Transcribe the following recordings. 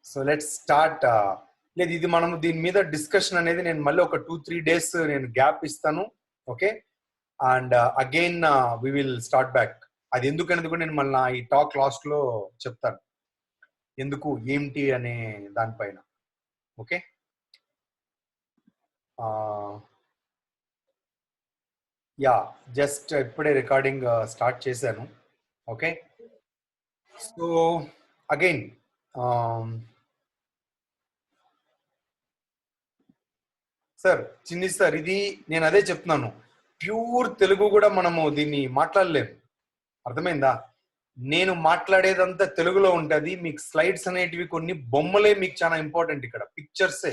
So let's start. లేదు, ఇది మనం దీని మీద డిస్కషన్ అనేది నేను మళ్ళీ ఒక 2-3 డేస్ నేను గ్యాప్ ఇస్తాను. Okay, and again we will start back. అది ఎందుకనేది కూడా నేను మళ్ళీ ఈ టాక్ లాస్ట్ లో చెప్తాను, ఎందుకు ఏంటి అనే దానిపైన. ఓకే, యా జస్ట్ ఇప్పుడే రికార్డింగ్ స్టార్ట్ చేశాను. ఓకే, సో అగైన్ సార్, చిన్ని సార్, ఇది నేను అదే చెప్తున్నాను, ప్యూర్ తెలుగు కూడా మనము దీన్ని మాట్లాడలేము. అర్థమైందా? నేను మాట్లాడేదంతా తెలుగులో ఉంటది. మీకు స్లైడ్స్ అనేటివి కొన్ని బొమ్మలే మీకు చాలా ఇంపార్టెంట్. ఇక్కడ పిక్చర్సే,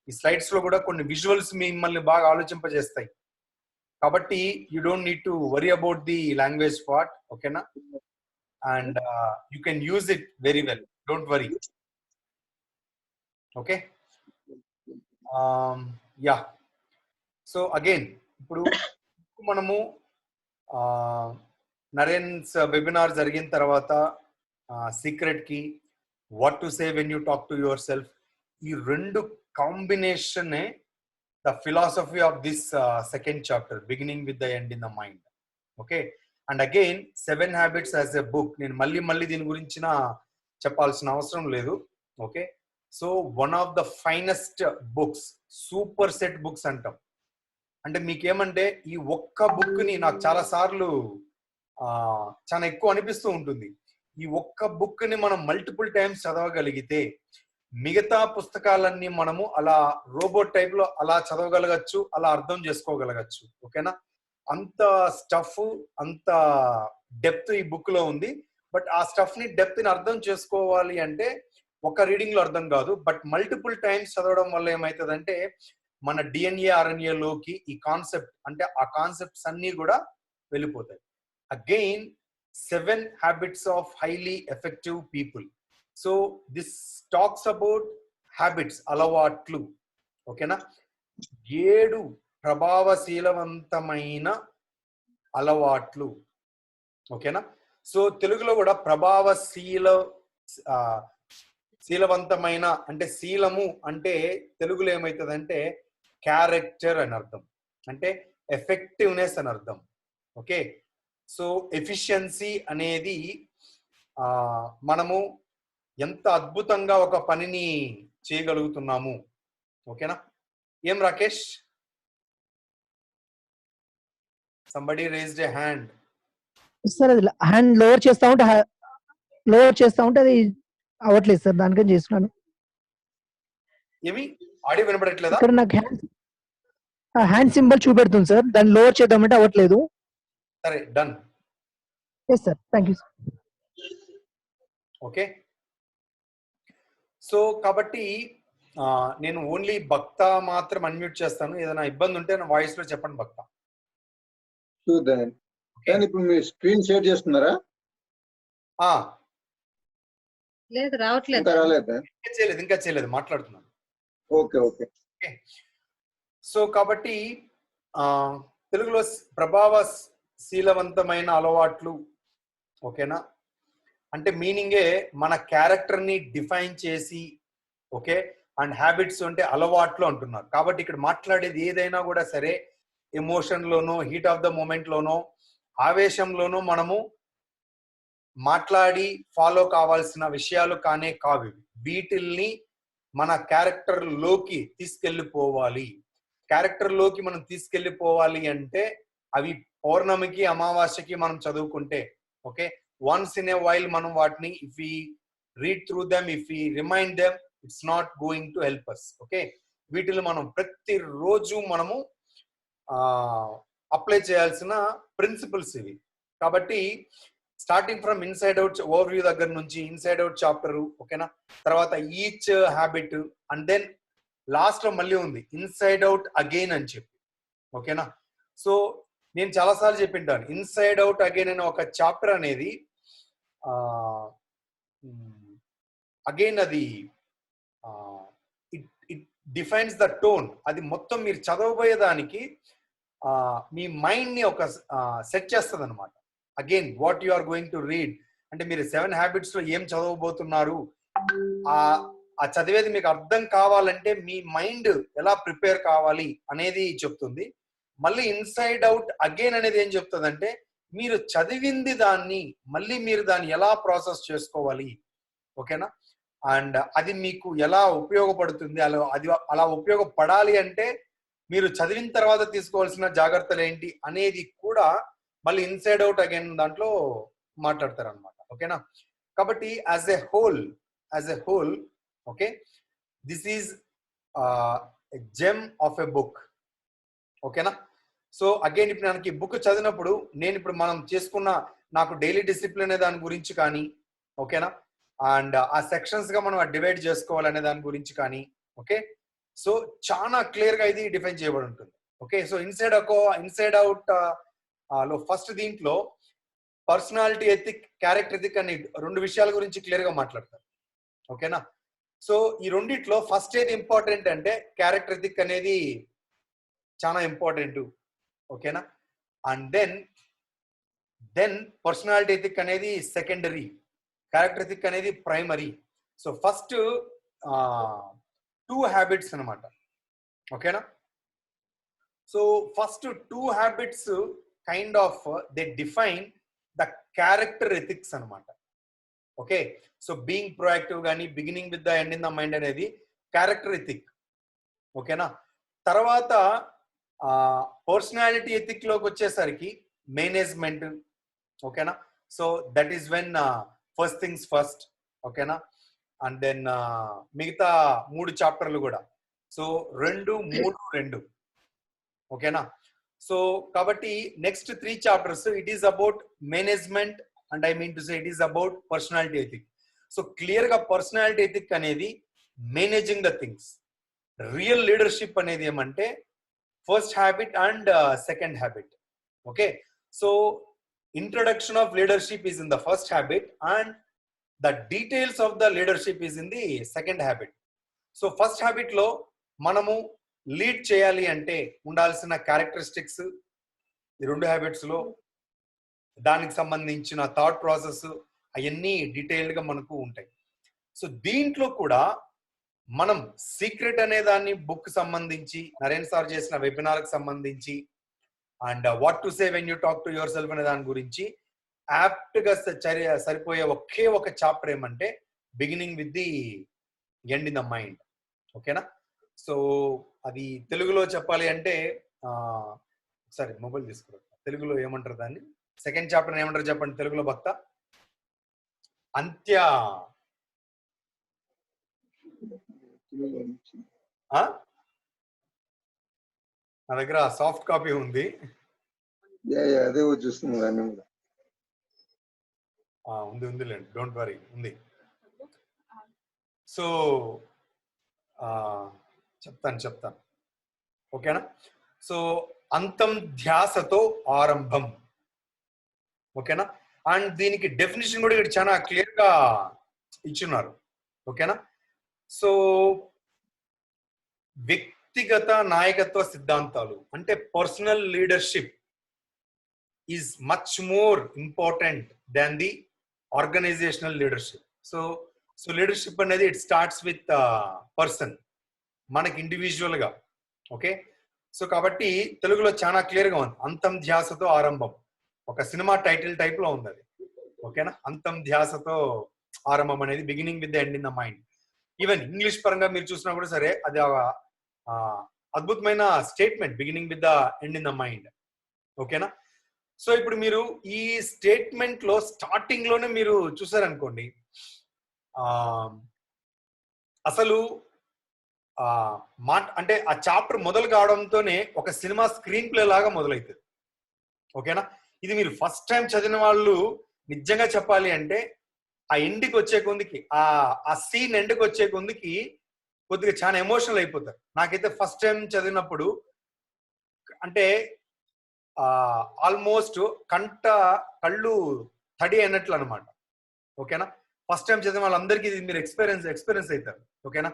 ఈ స్లైడ్స్ లో కూడా కొన్ని విజువల్స్ మిమ్మల్ని బాగా ఆలోచింపజేస్తాయి. కాబట్టి you don't need to worry about the language part. ఓకేనా? And you can use it very well, don't worry. Okay, ya. So again ఇప్పుడు మనము నరేన్స్ వెబినార్ జరిగిన తర్వాత సీక్రెట్ కి, what to say when you talk to your self, ఈ రెండు combination the philosophy of this second chapter, beginning with the end in the mind. Okay, and again 7 habits as a book. నేను మళ్ళీ దీని గురించిన చెప్పాల్సిన అవసరం లేదు. Okay, so one of the finest books, super set books అంటాం. అంటే మీకేమంటే ఈ ఒక్క బుక్ ని నాకు చాలా సార్లు చాలా ఎక్కువ అనిపిస్తూ ఉంటుంది. ఈ ఒక్క బుక్ ని మనం మల్టిపుల్ టైమ్స్ చదవగలిగితే మిగతా పుస్తకాలన్నీ మనము అలా రోబోట్ టైప్ లో అలా చదవగలగచ్చు, అలా అర్థం చేసుకోగలగచ్చు. ఓకేనా? అంత స్టఫ్, అంత డెప్త్ ఈ బుక్ లో ఉంది. బట్ ఆ స్టఫ్ ని, డెప్త్ ని అర్థం చేసుకోవాలి అంటే ఒక రీడింగ్ లో అర్థం కాదు, బట్ మల్టిపుల్ టైమ్స్ చదవడం వల్ల ఏమవుతుందంటే మన డిఎన్ఏ ఆర్ఎన్ఏ లోకి ఈ కాన్సెప్ట్, అంటే ఆ కాన్సెప్ట్స్ అన్ని కూడా వెళ్ళిపోతాయి. Again 7 habits of highly effective people. So this talks about habits, అలవాట్లు. ఓకేనా? 7 ప్రభావశీలవంతమైన అలవాట్లు. ఓకేనా? సో తెలుగులో కూడా శీలవంతమైన అంటే శీలము అంటే తెలుగులో ఏమవుతుందంటే క్యారెక్టర్ అని అర్థం, అంటే ఎఫెక్టివ్నెస్ అని అర్థం. ఓకే, సో ఎఫిషియన్సీ అనేది మనము ఎంత అద్భుతంగా ఒక పనిని చేయగలుగుతున్నాము. ఓకేనా? ఏం రాకేష్? సంబడి రేజ్డ్ ఎ హ్యాండ్. సార్ అది హ్యాండ్ లోవర్ చేస్తా ఉంటే అది అవ్వట్లేదు సార్, దానికని చేస్తున్నాను. ఏమి ఆడియో వినపడట్లేదా? ఇక్కడ నాకు హ్యాండ్ సింబల్ చూపెడుతుంది సార్, దాన్ని లోవర్ చేద్దామంటే అవ్వట్లేదు. సరే, done. Yes sir, thank you sir. Okay, so కాబట్టి నేను ఓన్లీ భక్త మాత్రం అన్మ్యూట్ చేస్తాను. ఏదైనా ఇబ్బంది ఉంటే నా వాయిస్ లో చెప్పండి భక్త. ఇప్పుడు మీరు స్క్రీన్ షేర్ చేస్తున్నారా? లేదు, రావట్లేదు. ఇంకా చేయలేదు, మాట్లాడుతున్నాను. Okay okay. సో కాబట్టి తెలుగులో ప్రభావశీలవంతమైన అలవాట్లు. ఓకేనా? అంటే మీనింగే మన క్యారెక్టర్ ని డిఫైన్ చేసి, ఓకే, అండ్ హ్యాబిట్స్ అంటే అలవాట్లు అంటున్నారు. కాబట్టి ఇక్కడ మాట్లాడేది ఏదైనా కూడా సరే, ఎమోషన్ లోనో, హీట్ ఆఫ్ ద మూమెంట్ లోనో, ఆవేశంలోనూ మనము మాట్లాడి ఫాలో కావాల్సిన విషయాలు కానే కావు. వీటిల్ని మన క్యారెక్టర్ లోకి తీసుకెళ్ళిపోవాలి. క్యారెక్టర్ లోకి మనం తీసుకెళ్ళిపోవాలి అంటే అవి పౌర్ణమికి, అమావాస్యకి మనం చదువుకుంటే, okay, once in a while మనం వాటిని if we read through them, if we remind them, it's not going to help us. Okay, వీటిని మనం ప్రతిరోజు మనము అప్లై చేయాల్సిన ప్రిన్సిపల్స్ ఇవి. కాబట్టి starting from inside out overview దగ్గర నుంచి ఇన్సైడ్ అవుట్ చాప్టర్. ఓకేనా? తర్వాత each habit, and then last లో మళ్ళీ ఉంది ఇన్సైడ్ అవుట్ అగైన్ అని చెప్పి. ఓకేనా? సో నేను చాలాసార్లు చెప్పింటాను, ఇన్సైడ్ అవుట్ అగైన్ అనే ఒక చాప్టర్ అనేది అగైన్ అది ఇట్ డిఫైన్స్ ద టోన్. అది మొత్తం మీరు చదవబోయేదానికి మీ మైండ్ ని ఒక సెట్ చేస్తుంది అనమాట. Again what you are going to read, అంటే మీరు 7 హ్యాబిట్స్ లో ఏం చదవబోతున్నారు, ఆ ఆ చదివేది మీకు అర్థం కావాలంటే మీ మైండ్ ఎలా ప్రిపేర్ కావాలి అనేది చెప్తుంది. మళ్ళీ ఇన్సైడ్ అవుట్ అగైన్ అనేది ఏం చెప్తుందంటే మీరు చదివింది దాన్ని మళ్ళీ మీరు దాన్ని ఎలా ప్రాసెస్ చేసుకోవాలి, ఓకేనా. అండ్ అది మీకు ఎలా ఉపయోగపడుతుంది, అలా ఉపయోగపడాలి అంటే మీరు చదివిన తర్వాత తీసుకోవాల్సిన జాగ్రత్తలు ఏంటి అనేది కూడా మళ్ళీ ఇన్సైడ్ అవుట్ అగైన్ దాంట్లో మాట్లాడతారు అనమాట, ఓకేనా. కాబట్టి as a whole okay, this is gem of a book, ఓకేనా. సో అగైన్ ఇప్పుడు నాకు ఈ బుక్ చదివినప్పుడు నేను ఇప్పుడు మనం చేసుకున్న నాకు డైలీ డిసిప్లిన్ అనే దాని గురించి కానీ, ఓకేనా, అండ్ ఆ సెక్షన్స్ గా మనం డివైడ్ చేసుకోవాలనే దాని గురించి కానీ, ఓకే. సో చాలా క్లియర్ గా ఇది డిఫైన్ చేయబడి ఉంటుంది, ఓకే. సో ఇన్సైడ్ అవుట్ లో ఫస్ట్ దీంట్లో పర్సనాలిటీ ఎథిక్, క్యారెక్టర్ ఎథిక్ అనే రెండు విషయాల గురించి క్లియర్ గా మాట్లాడతారు, ఓకేనా. సో ఈ రెండిట్లో ఫస్ట్ ఏది ఇంపార్టెంట్ అంటే క్యారెక్టర్ ఎథిక్ అనేది చాలా ఇంపార్టెంట్, ఓకేనా. అండ్ దెన్ పర్సనాలిటీ ఎథిక్ అనేది సెకండరీ, క్యారెక్టర్ ఎథిక్ అనేది ప్రైమరీ. సో ఫస్ట్ 2 హ్యాబిట్స్ అనమాట, ఓకేనా. So first 2 habits kind of they define the character ethics అనమాట, ఓకే. సో బీయింగ్ ప్రొయాక్టివ్ కానీ beginning with the end in the mind అనేది character ethic, ఓకేనా. తర్వాత personality ethic లోకి వచ్చేసరికి మేనేజ్మెంట్, ఓకేనా. So that is when first things first, ఓకేనా. And then మిగతా 3 చాప్టర్లు కూడా సో 2, 3, 2, ఓకేనా. సో కాబట్టి next 3 chapters it is about management and I mean to say it is about personality ethic. So clear గా personality ethic అనేది managing the things, real leadership అనేది ఏమంటే first habit and second habit, okay. So introduction of leadership is in the first habit and the details of the leadership is in the second habit. So first habit లో మనము lead చేయాలి అంటే ఉండాల్సిన characteristics ఈ 2 habits లో, దానికి సంబంధించిన thought process అవన్నీ డీటెయిల్డ్ గా మనకు ఉంటాయి. సో దీంట్లో కూడా మనం సీక్రెట్ అనే దాన్ని బుక్ సంబంధించి నరేన్ సార్ చేసిన వెబినార్ కి సంబంధించి and what to say when you talk to your self అనే దాని గురించి యాప్ట్ గా సరిపోయే ఒకే ఒక చాప్టర్ ఏమంటే beginning with the end in the mind, ఓకేనా. సో అది తెలుగులో చెప్పాలి అంటే సరే మొబైల్ తీసుకురా, తెలుగులో ఏమంటారు దాన్ని, సెకండ్ చాప్టర్ ఏమంటారు చెప్పండి తెలుగులో భక్త. అంత్య నా దగ్గర సాఫ్ట్ కాపీ ఉంది, అదే చూస్తుంది ఉందిలేండి, డోంట్ వరీ, ఉంది. సో చెప్తాను, ఓకేనా. సో అంతం ధ్యాసతో ఆరంభం, ఓకేనా. అండ్ దీనికి డెఫినేషన్ కూడా ఇక్కడ చాలా క్లియర్ గా ఇచ్చున్నారు, ఓకేనా. సో వ్యక్తిగత నాయకత్వ సిద్ధాంతాలు అంటే personal leadership is much more important than the organisational leadership. So leadership అనేది ఇట్ స్టార్ట్స్ విత్ పర్సన్, మనకి ఇండివిజువల్ గా, ఓకే. సో కాబట్టి తెలుగులో చాలా క్లియర్ గా ఉంది, అంతం ధ్యాసతో ఆరంభం, ఒక సినిమా టైటిల్ టైప్ లో ఉంది అది, ఓకేనా. అంతం ధ్యాసతో ఆరంభం అనేది beginning with the end in the mind. Even English పరంగా మీరు చూసినా కూడా సరే అది అద్భుతమైన statement, beginning with the end in the mind, ఓకేనా. సో ఇప్పుడు మీరు ఈ స్టేట్మెంట్ లో స్టార్టింగ్ లోనే మీరు చూసారనుకోండి, అసలు అంటే ఆ చాప్టర్ మొదలు కావడంతోనే ఒక సినిమా స్క్రీన్ ప్లే లాగా మొదలవుతుంది, ఓకేనా. ఇది మీరు ఫస్ట్ టైం చదివిన వాళ్ళు నిజంగా చెప్పాలి అంటే ఆ ఎండ్కి వచ్చే కొందికి ఆ సీన్ ఎండ్కి వచ్చే కొందికి కొద్దిగా చాలా ఎమోషనల్ అయిపోతారు. నాకైతే ఫస్ట్ టైం చదివినప్పుడు అంటే ఆల్మోస్ట్ కళ్ళు తడి అయినట్లు అనమాట, ఓకేనా. ఫస్ట్ టైం చదివిన వాళ్ళందరికీ ఇది మీరు ఎక్స్పీరియన్స్ అవుతారు, ఓకేనా.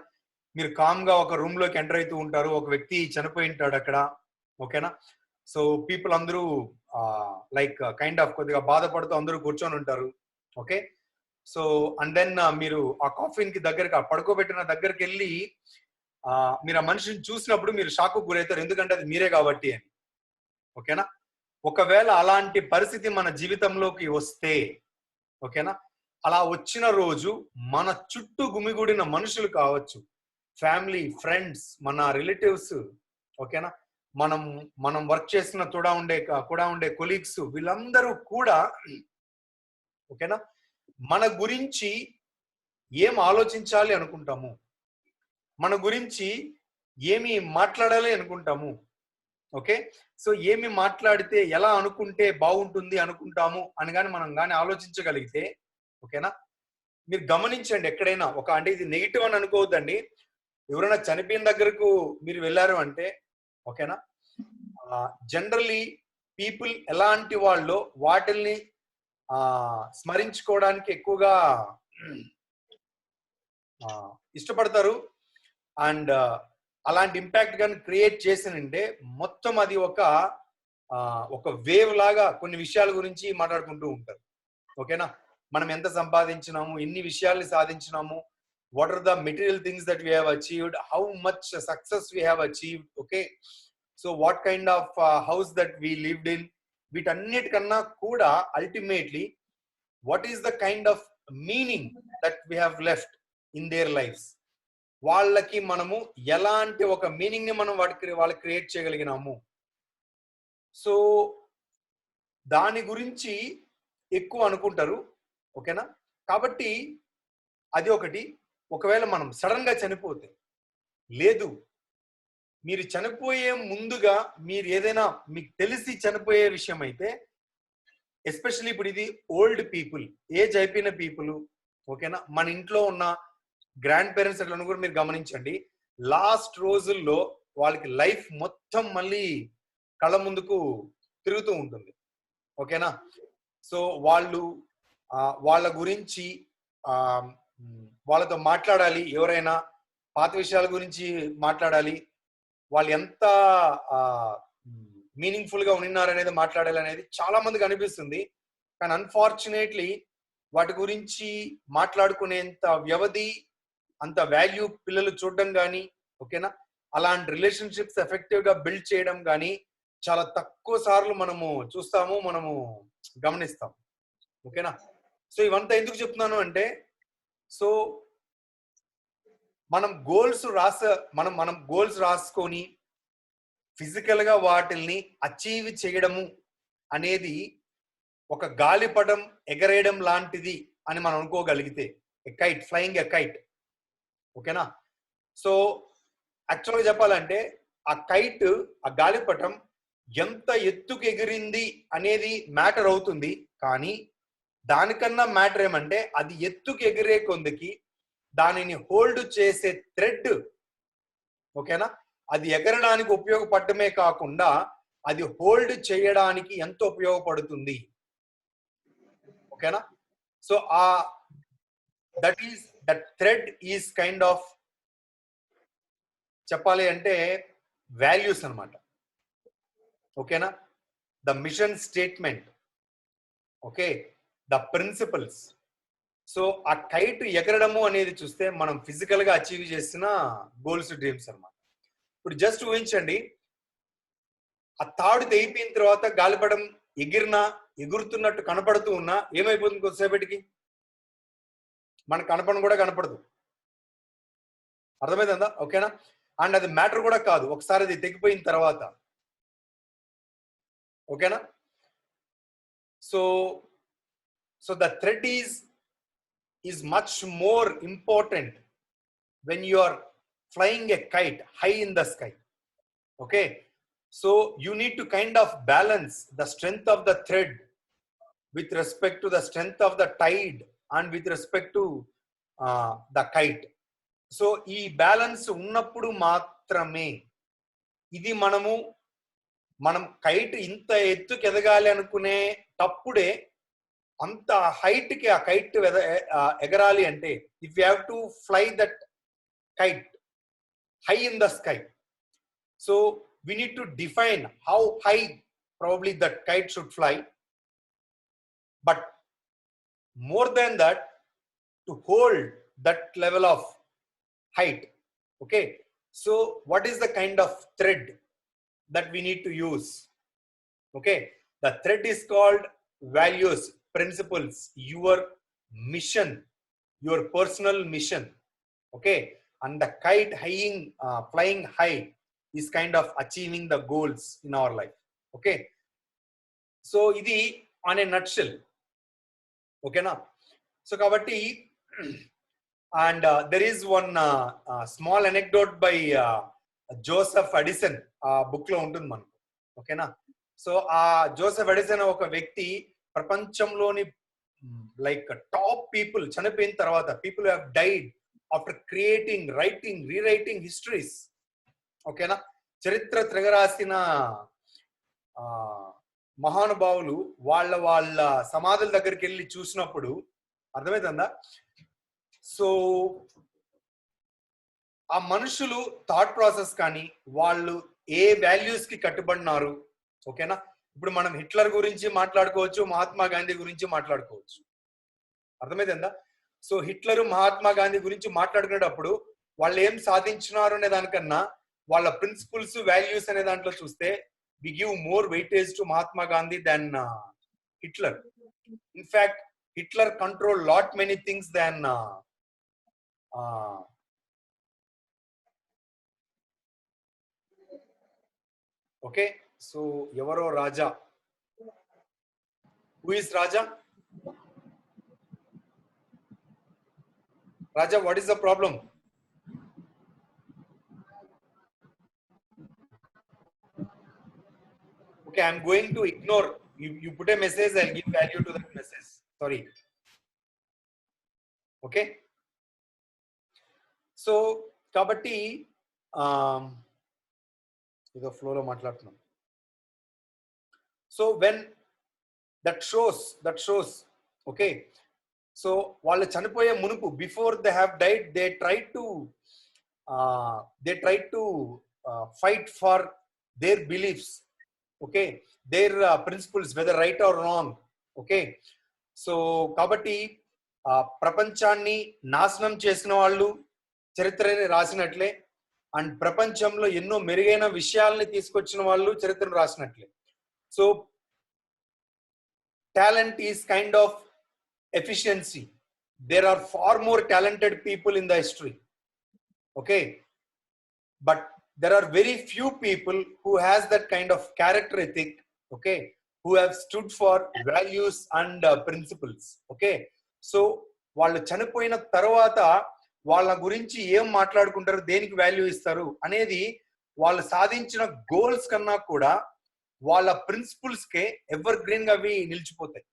మీరు కామ్ గా ఒక రూమ్ లోకి ఎంటర్ అవుతూ ఉంటారు, ఒక వ్యక్తి చనిపోయి ఉంటాడు అక్కడ, ఓకేనా. సో పీపుల్ అందరూ లైక్ కైండ్ ఆఫ్ కొద్దిగా బాధపడుతూ అందరూ కూర్చొని ఉంటారు, ఓకే. సో అండ్ దెన్ మీరు ఆ కాఫిన్ కి దగ్గరకి పడుకోబెట్టిన దగ్గరికి వెళ్ళి మీరు ఆ మనిషిని చూసినప్పుడు మీరు షాక్ గురవుతారు, ఎందుకంటే అది మీరే కాబట్టి అని. ఓకేనా? ఒకవేళ అలాంటి పరిస్థితి మన జీవితంలోకి వస్తే, ఓకేనా, అలా వచ్చిన రోజు మన చుట్టూ గుమిగూడిన మనుషులు కావచ్చు, ఫ్యామిలీ, ఫ్రెండ్స్, మన రిలేటివ్స్, ఓకేనా, మనం వర్క్ చేసిన కూడా ఉండే కొలీగ్స్, వీళ్ళందరూ కూడా, ఓకేనా, మన గురించి ఏం ఆలోచించాలి అనుకుంటాము, మన గురించి ఏమి మాట్లాడాలి అనుకుంటాము, ఓకే, సో ఏమి మాట్లాడితే ఎలా అనుకుంటే బాగుంటుంది అనుకుంటాము అని మనం కానీ ఆలోచించగలిగితే, ఓకేనా, మీరు గమనించండి ఎక్కడైనా అంటే ఇది నెగిటివ్ అని అనుకోవద్దండి, ఎవరైనా చనిపోయిన దగ్గరకు మీరు వెళ్ళారు అంటే, ఓకేనా, జనరల్లీ పీపుల్ ఎలాంటి వాళ్ళు వాటిల్ని స్మరించుకోవడానికి ఎక్కువగా ఇష్టపడతారు. అండ్ అలాంటి ఇంపాక్ట్ కానీ క్రియేట్ చేసినంటే మొత్తం అది ఒక వేవ్ లాగా కొన్ని విషయాల గురించి మాట్లాడుకుంటూ ఉంటారు. ఓకేనా, మనం ఎంత సంపాదించినాము, ఎన్ని విషయాల్ని సాధించినాము, what are the material things that we have achieved, how much success we have achieved, okay, so what kind of house that we lived in, వీటన్నిటికన్నా కూడా ultimately what is the kind of meaning that we have left in their lives. వాళ్ళకి మనము ఎలాంటి ఒక meaning ని మనం వాళ్ళకి create చేయగలిగినాము. So దాని గురించి ఎక్కువ అనుకుంటారు. ఓకేనా, కాబట్టి అది ఒకటి. ఒకవేళ మనం సడన్ గా చనిపోతే, లేదు మీరు చనిపోయే ముందుగా మీరు ఏదైనా మీకు తెలిసి చనిపోయే విషయం అయితే, ఎస్పెషల్లీ ఇప్పుడు ఇది ఓల్డ్ పీపుల్, ఏజ్ అయిపోయిన పీపుల్, ఓకేనా, మన ఇంట్లో ఉన్న గ్రాండ్ పేరెంట్స్ అట్లా కూడా మీరు గమనించండి, లాస్ట్ రోజుల్లో వాళ్ళకి లైఫ్ మొత్తం మళ్ళీ కళ్ళ ముందుకు తిరుగుతూ ఉంటుంది. ఓకేనా, సో వాళ్ళ గురించి వాళ్ళతో మాట్లాడాలి, ఎవరైనా పాత విషయాల గురించి మాట్లాడాలి, వాళ్ళు ఎంత మీనింగ్ఫుల్ గా ఉన్నారనేది మాట్లాడాలి అనేది చాలా మందికి అనిపిస్తుంది. కానీ అన్ఫార్చునేట్లీ వాటి గురించి మాట్లాడుకునేంత వ్యవధి, అంత వాల్యూ పిల్లలు చూడడం కానీ, ఓకేనా, అలాంటి రిలేషన్షిప్స్ ఎఫెక్టివ్ గా బిల్డ్ చేయడం కానీ చాలా తక్కువ సార్లు మనము చూస్తాము, మనము గమనిస్తాం. ఓకేనా, సో ఇవంతా ఎందుకు చెప్తున్నాను అంటే, సో మనం గోల్స్ రాసుకొని ఫిజికల్ గా వాటిల్ని అచీవ్ చేయడము అనేది ఒక గాలిపటం ఎగరేయడం లాంటిది అని మనం అనుకోగలిగితే, ఫ్లయింగ్ ఎ కైట్, ఓకేనా, సో యాక్చువల్గా చెప్పాలంటే ఆ గాలిపటం ఎంత ఎత్తుకు ఎగిరింది అనేది మ్యాటర్ అవుతుంది. కానీ దానికన్నా మ్యాటర్ ఏమంటే అది ఎత్తుకు ఎగిరే కొందికి దానిని హోల్డ్ చేసే థ్రెడ్, ఓకేనా, అది ఎగరడానికి ఉపయోగపడమే కాకుండా అది హోల్డ్ చేయడానికి ఎంత ఉపయోగపడుతుంది. ఓకేనా, so that thread is kind of చెప్పాలి అంటే వాల్యూస్ అన్నమాట. ఓకేనా, the mission statement, okay, the principles. So ఆ కైట్ ఎగరడము అనేది చూస్తే మనం ఫిజికల్ గా అచీవ్ చేసిన గోల్స్, డ్రీమ్స్ అన్నమాట. ఇప్పుడు జస్ట్ ఊహించండి, ఆ తాడు తెగిపోయిన తర్వాత గాలిపటం ఎగురుతున్నట్టు కనపడుతూ ఉన్నా ఏమైపోతుంది కొద్దిసేపటికి? మనకు కూడా కనపడదు. అర్థమైందా? ఓకేనా, అండ్ అది మ్యాటర్ కూడా కాదు ఒకసారి అది తెగిపోయిన తర్వాత. ఓకేనా, so the thread is much more important when you are flying a kite high in the sky. Okay, so you need to kind of balance the strength of the thread with respect to the strength of the tide and with respect to the kite. So ee balance ఉన్నప్పుడు మాత్రమే ఇది మనం kite ఇంత ఎత్తుకు ఎదగాలి అనుకునే తప్పుడే అంత height కి ఆ కైట్ ఎగరాలి అంటే, if you have to fly that kite high in the sky, so we need to define how high probably that kite should fly. But more than that, to hold that level of height. Okay, so what is the kind of thread that we need to use? Okay, the thread is called values, principles, your mission, your personal mission. Okay, and the kite flying high is kind of achieving the goals in our life. Okay, so idi on a nutshell. Okay na? So kabatti and there is one small anecdote by Joseph Addison book lo ఉంటుంది మనకు. ఓకేనా? So ఆ Joseph Edison ఒక వ్యక్తి ప్రపంచంలోని like top people చనిపోయిన తర్వాత, people have died after creating, writing, rewriting histories. ఓకేనా? చరిత్ర తిరగరాసిన మహానుభావులు వాళ్ళ సమాధుల దగ్గరికి వెళ్ళి చూసినప్పుడు అర్థమవుతుందా? సో ఆ మనుషులు థాట్ ప్రాసెస్ కానీ వాళ్ళు ఏ వాల్యూస్ కి కట్టుబడినారు. ఓకేనా? ఇప్పుడు మనం హిట్లర్ గురించి మాట్లాడుకోవచ్చు, మహాత్మా గాంధీ గురించి మాట్లాడుకోవచ్చు. అర్థమైందా? సో హిట్లర్, మహాత్మా గాంధీ గురించి మాట్లాడుకునేటప్పుడు వాళ్ళు ఏం సాధించినారు అనే దానికన్నా వాళ్ళ ప్రిన్సిపల్స్, వాల్యూస్ అనే దాంట్లో చూస్తే we give more weightage to Mahatma Gandhi than Hitler. In fact, Hitler controlled lot many things than okay. So evaro Raja? Who is Raja? Raja, what is the problem? Okay, I'm going to ignore. You put a message, I'll give value to that message. Sorry. Okay. So, kabatti, ido flow lo maatladunnam. So when that shows, okay. So వాళ్ళు చనిపోయే మునుపు, before they have died, they try to fight for their beliefs. Okay, their principles, whether right or wrong. Okay, so kabatti ప్రపంచాన్ని నాశనం చేసిన వాళ్ళు చరిత్రని రాసినట్లే, and ప్రపంచంలో ఎన్నో మెరుగైన విషయాల్ని తీసుకొచ్చిన వాళ్ళు చరిత్రను రాసినట్లే. So talent is kind of efficiency. There are far more talented people in the history. Okay, but there are very few people who has that kind of character ethic. Okay, who have stood for values and principles. Okay, so వాళ్ళు చనిపోయిన తర్వాత వాళ్ళ గురించి ఏం మాట్లాడుకుంటారు, దేనికి value ఇస్తారు అనేది వాళ్ళు సాధించిన గోల్స్ కన్నా కూడా వాళ్ళ ప్రిన్సిపల్స్ కే ఎవర్ గ్రీన్ గా అవి నిలిచిపోతాయి.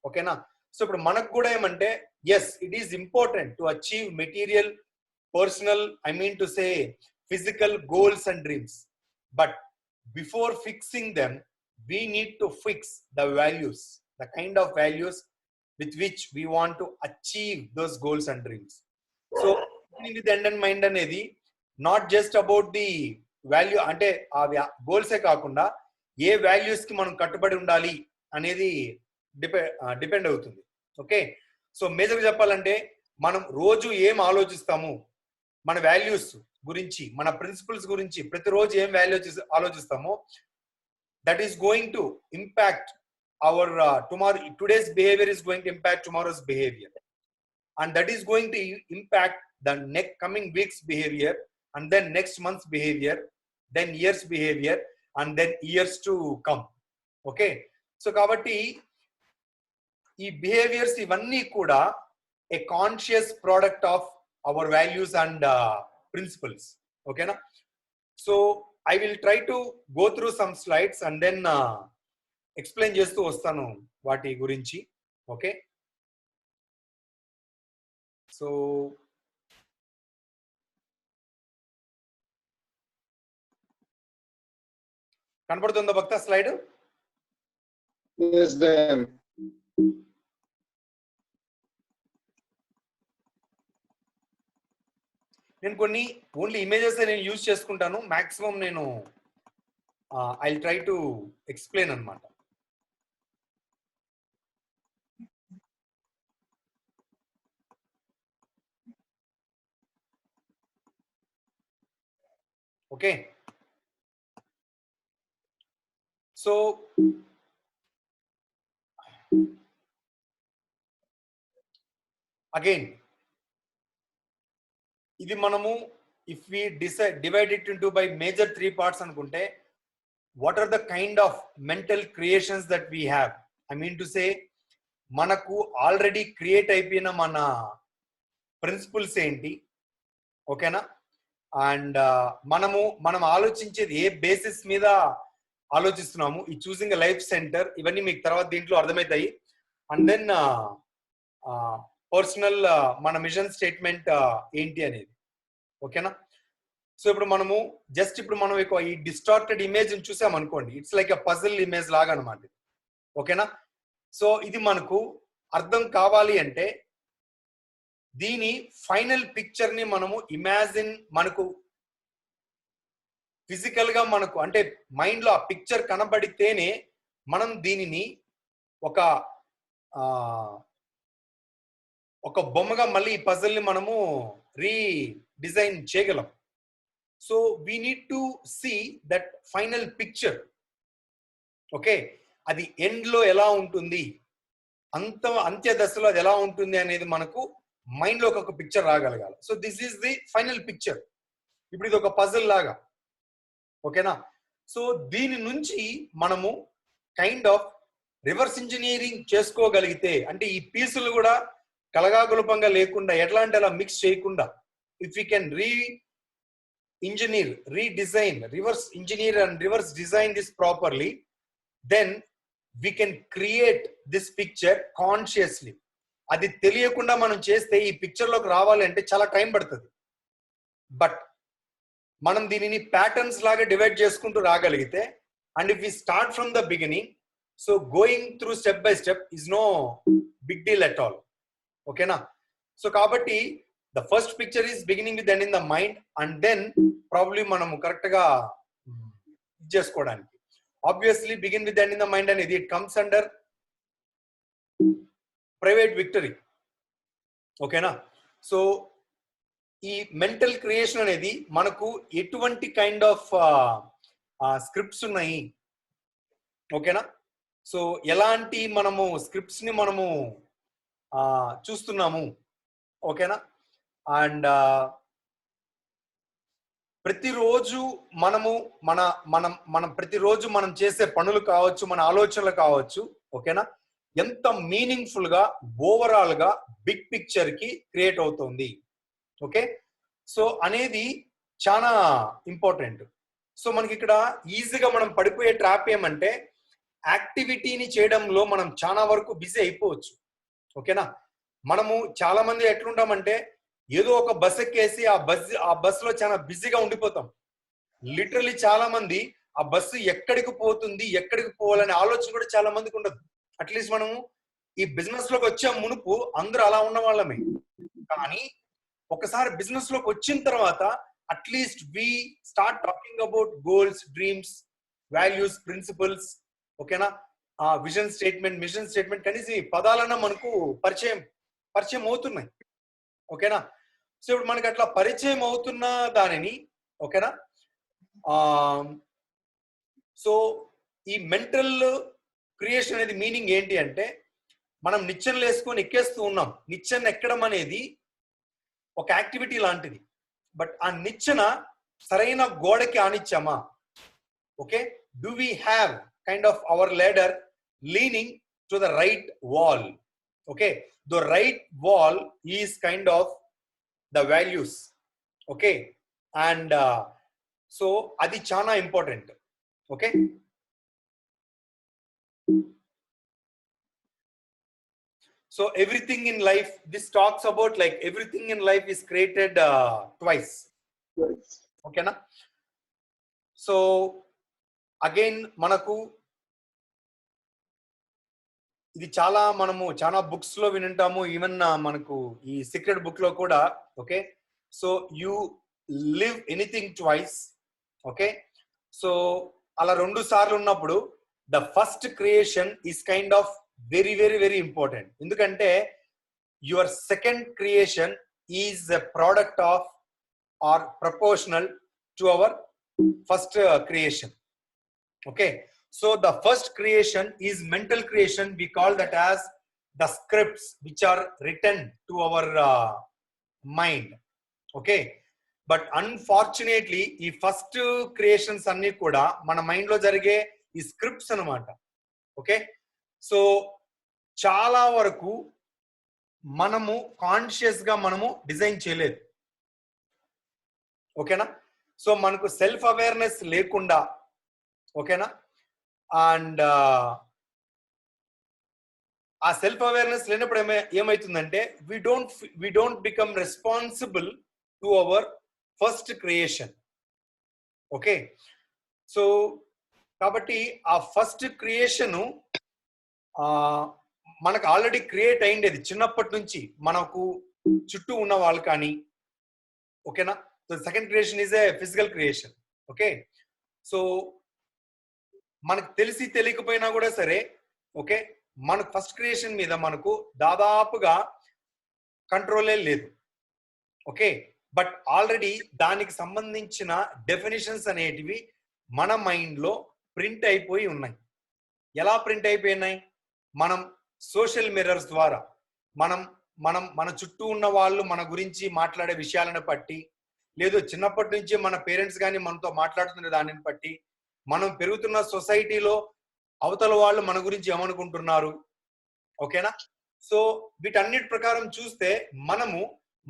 ఓకేనా? సో ఇప్పుడు మనకు కూడా ఏమంటే, yes, it is important to achieve material, personal, I mean to say physical goals and dreams, but before fixing them we need to fix the values, the kind of values with which we want to achieve those goals and dreams. So with the end in mind anedi not just about the value, ante aa goals e kaakunda A values కి మనం కట్టుబడి ఉండాలి అనేది depend అవుతుంది. Okay, so major చెప్పాలంటే మనం రోజు ఏం ఆలోచిస్తాము, మన వాల్యూస్ గురించి, మన ప్రిన్సిపల్స్ గురించి ప్రతిరోజు ఏం ఆలోచిస్తామో, that is going to impact our tomorrow. Today's behaviour is going to impact tomorrow's behaviour, and that is going to impact the coming weeks behaviour, and then next months behaviour, then years behaviour, and then years to come. Okay, so కాబట్టి ఈ behaviours ఇవన్నీ కూడా a conscious product of our values and principles. Okay na? So I will try to go through some slides and then explain chestu vastanu vaati gurinchi. Okay, so కనపడుతుందా భక్త slide? Yes, ma'am. నేను కొన్ని only images నేను use చేసుకుంటాను. Maximum నేను I try to explain అన్నమాట. Okay, so again ఇది మనము if we divide it into by major 3 parts అనుకుంటే, what are the kind of mental creations that we have, I mean to say మనకు already create అయిపోయిన మన principles ఏంటి, ఓకేనా, and మనం ఆలోచించేది ఏ బేసిస్ మీద ఆలోచిస్తున్నాము, ఈ చూసింగ్ లైఫ్ సెంటర్, ఇవన్నీ మీకు తర్వాత దీంట్లో అర్థమవుతాయి. అండ్ దెన్ పర్సనల్ మన మిషన్ స్టేట్మెంట్ ఏంటి అనేది, ఓకేనా. సో ఇప్పుడు మనము ఇప్పుడు మనం ఈ డిస్టార్టెడ్ ఇమేజ్ చూసాం అనుకోండి, it's like a puzzle image లాగా అనమాట, ఓకేనా. సో ఇది మనకు అర్థం కావాలి అంటే దీని ఫైనల్ పిక్చర్ ని మనము ఇమాజిన్, మనకు ఫిజికల్ గా మనకు అంటే మైండ్ లో ఆ పిక్చర్ కనబడితేనే మనం దీనిని ఒక బొమ్మగా మళ్ళీ ఈ పజిల్ ని మనము రీడిజైన్ చేయగలం. So we need to see that final picture, okay, అది ఎండ్ లో ఎలా ఉంటుంది, అంత్య దశలో అది ఎలా ఉంటుంది అనేది మనకు మైండ్ లో ఒక పిక్చర్ రాగలగాలి. So this is the final picture. ఇప్పుడు ఇది ఒక పజిల్ లాగా, ఓకేనా. సో దీని నుంచి మనము కైండ్ ఆఫ్ రివర్స్ ఇంజనీరింగ్ చేసుకోగలిగితే, అంటే ఈ పీసులు కూడా కలగాగులపంగా లేకుండా ఎట్లా అంటే అలా మిక్స్ చేయకుండా, if you can redesign, reverse engineer and reverse design this properly, then we can create this picture consciously. అది తెలియకుండా మనం చేస్తే ఈ పిక్చర్ లోకి రావాలంటే చాలా టైం పడుతుంది. బట్ మనం దీనిని ప్యాటర్న్స్ లాగా డివైడ్ చేసుకుంటూ రాగలిగితే, and if we start from the beginning, so going through step by step is no big deal at all, ఓకేనా. సో కాబట్టి the first picture is beginning with end in the mind, and then probably మనము correct గా చేసుకోవడానికి obviously begin with end in the mind అనేది it comes under private victory, ఓకేనా. So ఈ mental creation అనేది మనకు ఎటువంటి కైండ్ ఆఫ్ స్క్రిప్ట్స్ ఉన్నాయి, ఓకేనా. సో ఎలాంటి మనము స్క్రిప్ట్స్ ని మనము చూస్తున్నాము, ఓకేనా. అండ్ ప్రతిరోజు మనం ప్రతిరోజు మనం చేసే పనులు కావచ్చు, మన ఆలోచనలు కావచ్చు, ఓకేనా, ఎంత మీనింగ్ఫుల్ గా ఓవరాల్ గా బిగ్ పిక్చర్ కి క్రియేట్ అవుతుంది, ఓకే. సో అనేది చాలా ఇంపార్టెంట్. సో మనకి ఇక్కడ ఈజీగా మనం పడిపోయే ట్రాప్ ఏమంటే, యాక్టివిటీని చేయడంలో మనం చాలా వరకు బిజీ అయిపోవచ్చు, ఓకేనా. మనము చాలా మంది ఎట్లుంటామంటే ఏదో ఒక బస్ ఎక్కేసి ఆ బస్సులో చాలా బిజీగా ఉండిపోతాం. లిటరలీ చాలా మంది ఆ బస్సు ఎక్కడికి పోతుంది, ఎక్కడికి పోవాలనే ఆలోచన కూడా చాలా మందికి ఉండదు. అట్లీస్ట్ మనము ఈ బిజినెస్ లోకి వచ్చే మునుపు అందరూ అలా ఉన్న వాళ్ళమే. కానీ ఒకసారి బిజినెస్ లోకి వచ్చిన తర్వాత at least we start talking about goals, dreams, values, principles, ఓకేనా. ఆ విజన్ స్టేట్మెంట్, మిషన్ స్టేట్మెంట్, కనీసం ఈ పదాలన్నా మనకు పరిచయం అవుతున్నాయి, ఓకేనా. సో ఇప్పుడు మనకి అట్లా పరిచయం అవుతున్న దానిని, ఓకేనా. సో ఈ మెంటల్ క్రియేషన్ అనేది మీనింగ్ ఏంటి అంటే, మనం నిచ్చెనలు వేసుకొని ఎక్కేస్తూ ఉన్నాం. నిచ్చెన ఎక్కడం అనేది ఒక యాక్టివిటీ లాంటిది. బట్ ఆ నిచ్చెన సరైన గోడకి ఆనిచ్చామా, okay. Do we have kind of our ladder leaning to the right wall, okay. The right wall is kind of the values, okay. And so adi chana important, okay. So everything in life, this talks about like everything in life is created twice, okay na. So again manaku ఇది మనము చాలా books లో వింటాము, even మనకు ఈ secret book లో కూడా, okay. So you live anything twice, okay. So అలా 2 సార్లు ఉన్నప్పుడు the first creation is kind of very very very important. ఎందుకంటే your second creation is a product of or proportional to our first creation. Okay, so the first creation is mental creation. We call that as the scripts which are written to our mind. Okay, but unfortunately ఈ first creations అన్ని కూడా మన mind లో జరిగే ఈ scripts అన్నమాట. Okay, so చాలా వరకు మనము కాన్షియస్ గా మనము డిజైన్ చేయలేదు. ఓకేనా, సో మనకు సెల్ఫ్ అవేర్నెస్ లేకుండా, ఓకేనా, అండ్ ఆ సెల్ఫ్ అవేర్నెస్ లేనప్పుడు ఏమైతుందంటే we don't become responsible to our first creation. Okay, so కాబట్టి ఆ ఫస్ట్ క్రియేషన్ మనకు ఆల్రెడీ క్రియేట్ అయిండేది చిన్నప్పటి నుంచి మనకు చుట్టూ ఉన్న వాళ్ళు కానీ. ఓకేనా, so second creation is a physical creation. Okay, so మనకు తెలిసి తెలియకపోయినా కూడా సరే, ఓకే, మనకు ఫస్ట్ క్రియేషన్ మీద మనకు దాదాపుగా కంట్రోలే లేదు. ఓకే, బట్ ఆల్రెడీ దానికి సంబంధించిన డెఫినేషన్స్ అనేటివి మన మైండ్ లో ప్రింట్ అయిపోయి ఉన్నాయి. ఎలా ప్రింట్ అయిపోయినాయి? మనం సోషల్ మిర్రర్స్ ద్వారా మన చుట్టూ ఉన్న వాళ్ళు మన గురించి మాట్లాడే విషయాలను బట్టి, లేదు చిన్నప్పటి నుంచి మన పేరెంట్స్ కానీ మనతో మాట్లాడుతున్న దానిని బట్టి, మనం పెరుగుతున్న సొసైటీలో అవతల వాళ్ళు మన గురించి ఏమనుకుంటున్నారు. ఓకేనా, సో వీటన్నిటి ప్రకారం చూస్తే మనము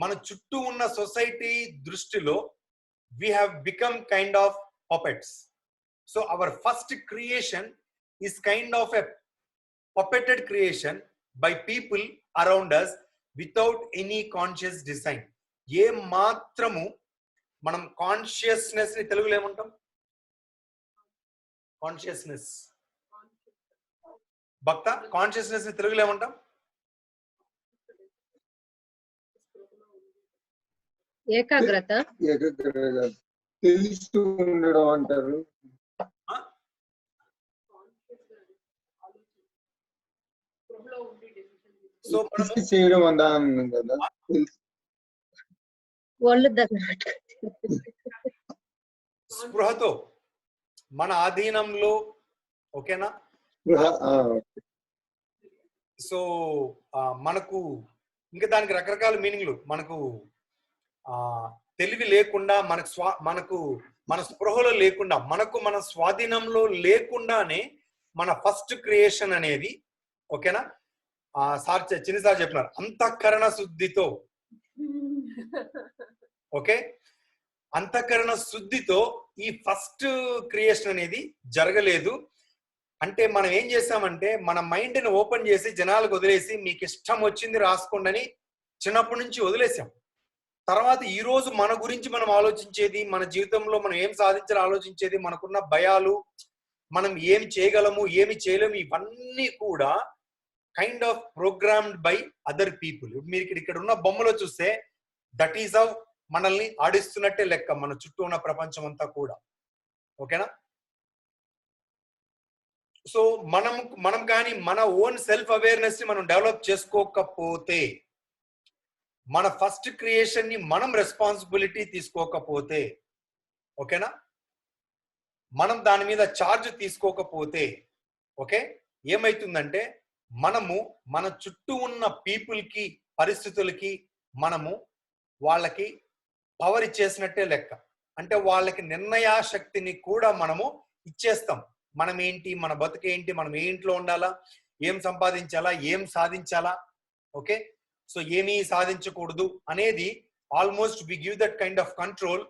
మన చుట్టూ ఉన్న సొసైటీ దృష్టిలో we have become kind of puppets. So our first creation is kind of a puppeted creation by people around us without any conscious design. ఏ మాత్రము మనం కాన్షియస్నెస్ ని తెలుగులో ఏమంటాం? కాన్షియస్నెస్ భక్త, కాన్షియస్నెస్ ని తెలుగులో ఏమంటాం? ఏకాగ్రత, తెలుస్తూ ఉండడం అంటారు. సో మనము చేయడం అందాం కదా, ఒళ్ళు దగ్గర స్పృహతో మన ఆధీనంలో. ఓకేనా, సో మనకు ఇంకా దానికి రకరకాల మీనింగ్లు. మనకు తెలివి లేకుండా, మనకు మన స్పృహలో లేకుండా, మన స్వాధీనంలో లేకుండానే మన ఫస్ట్ క్రియేషన్ అనేది, ఓకేనా, చిన్నసారి చెప్పినారు, అంతఃకరణ శుద్ధితో. ఓకే, అంతఃకరణ శుద్ధితో ఈ ఫస్ట్ క్రియేషన్ అనేది జరగలేదు. అంటే మనం ఏం చేసామంటే మన మైండ్ ని ఓపెన్ చేసి జనాలకు వదిలేసి మీకు ఇష్టం వచ్చింది రాసుకోండి అని చిన్నప్పటి నుంచి వదిలేసాం. తర్వాత ఈ రోజు మన గురించి మనం ఆలోచించేది, మన జీవితంలో మనం ఏం సాధించాలో ఆలోచించేది, మనకున్న భయాలు, మనం ఏం చేయగలము ఏమి చేయలేము, ఇవన్నీ కూడా kind of programmed by other people. మీరు ఇక్కడ ఉన్న బొమ్మలో చూస్తే దట్ ఈస్ హౌ మనల్ని ఆడిస్తున్నట్టే లెక్క మన చుట్టూ ఉన్న ప్రపంచం అంతా కూడా. ఓకేనా, సో మనం కానీ మన ఓన్ సెల్ఫ్ అవేర్నెస్ ని మనం డెవలప్ చేసుకోకపోతే, మన ఫస్ట్ క్రియేషన్ ని మనం రెస్పాన్సిబిలిటీ తీసుకోకపోతే, ఓకేనా, మనం దాని మీద ఛార్జ్ తీసుకోకపోతే, ఓకే, ఏమైతుందంటే మనము మన చుట్టూ ఉన్న పీపుల్ కి, పరిస్థితులకి మనము వాళ్ళకి పవర్ ఇచ్చేసినట్టే లెక్క. అంటే వాళ్ళకి నిర్ణయా శక్తిని కూడా మనము ఇచ్చేస్తాం. మనం ఏంటి, మన బతుకేంటి, మనం ఏ ఇంట్లో ఉండాలా, ఏం సంపాదించాలా, ఏం సాధించాలా, ఓకే, సో ఏమీ సాధించకూడదు అనేది almost we give that kind of control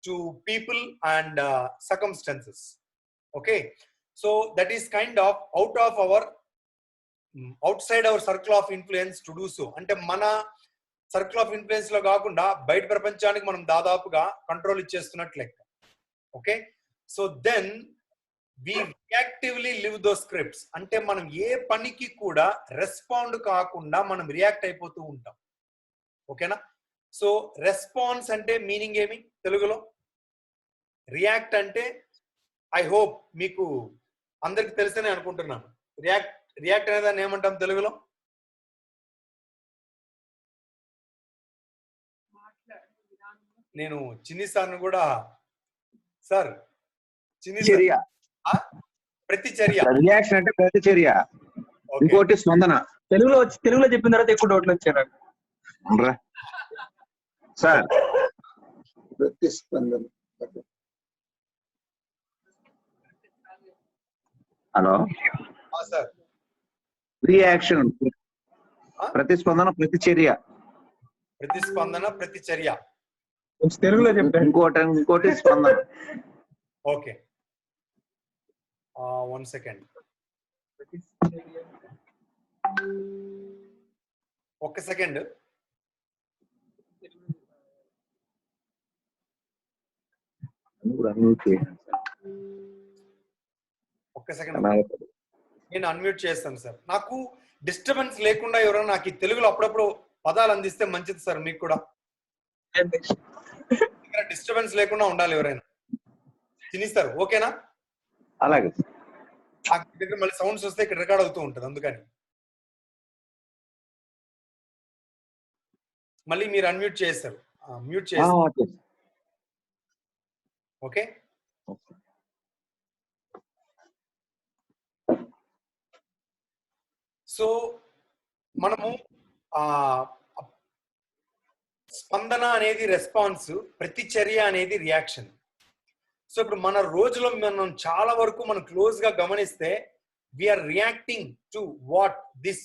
to people and circumstances. Okay, so that is kind of outside our circle of influence to do so. అంటే మన సర్కిల్ ఆఫ్ ఇన్ఫ్లుయెన్స్ లో కాకుండా బయట ప్రపంచానికి మనం దాదాపుగా కంట్రోల్ ఇచ్చేస్తున్నట్లు లెక్క. Okay, so then we reactively live those scripts. అంటే మనం ఏ పనికి కూడా రెస్పాండ్ కాకుండా మనం రియాక్ట్ అయిపోతూ ఉంటాం. ఓకేనా, సో రెస్పాన్స్ అంటే మీనింగ్ ఏమి తెలుగులో? రియాక్ట్ అంటే ఐ హోప్ మీకు అందరికి తెలుసనే అనుకుంటున్నాను. రియాక్ట్ అనే దాన్ని ఏమంటాం తెలుగులో? నేను చిన్ని సార్ని కూడా సార్ చిన్ని సార్. చర్య. ప్రతిచర్య. రియాక్షన్ అంటే ప్రతిచర్య. ఓకే. ఇంకోటి స్పందన. తెలుగులో చెప్పిన తర్వాత ఎక్కువ డౌట్లు వచ్చారు నాకు. అవునరా? సార్ ప్రతిస్పందన. హలో, సార్ రియాక్షన్, ప్రతిస్పందన, ప్రతిచర్య. ప్రతిస్పందన, ప్రతిచర్య. కొంచెం తెలుగులో చెప్పారు. ఇంకోటి స్పందన. Okay, 1 second. ఒక్క సెకండ్. ఒక్క సెకండ్, నేను అన్మ్యూట్ చేస్తాను సార్. నాకు డిస్టర్బెన్స్ లేకుండా ఎవరైనా నాకు ఈ తెలుగులో అప్పుడప్పుడు పదాలు అందిస్తే మంచిది సార్. మీకు కూడా డిస్టర్బెన్స్ లేకుండా ఉండాలి ఎవరైనా. తినిస్తారు, ఓకేనా? అలాగే. దగ్గర మళ్ళీ సౌండ్స్ వస్తే ఇక్కడ రికార్డ్ అవుతూ ఉంటుంది, అందుకని మళ్ళీ మీరు అన్మ్యూట్ చేస్తారు. మ్యూట్ చేస్తారు. ఓకే. సో మనము స్పందన అనేది రెస్పాన్స్, ప్రతిచర్య అనేది రియాక్షన్. సో ఇప్పుడు మన రోజులో మనం చాలా వరకు మనం క్లోజ్ గా గమనిస్తే we are reacting to what this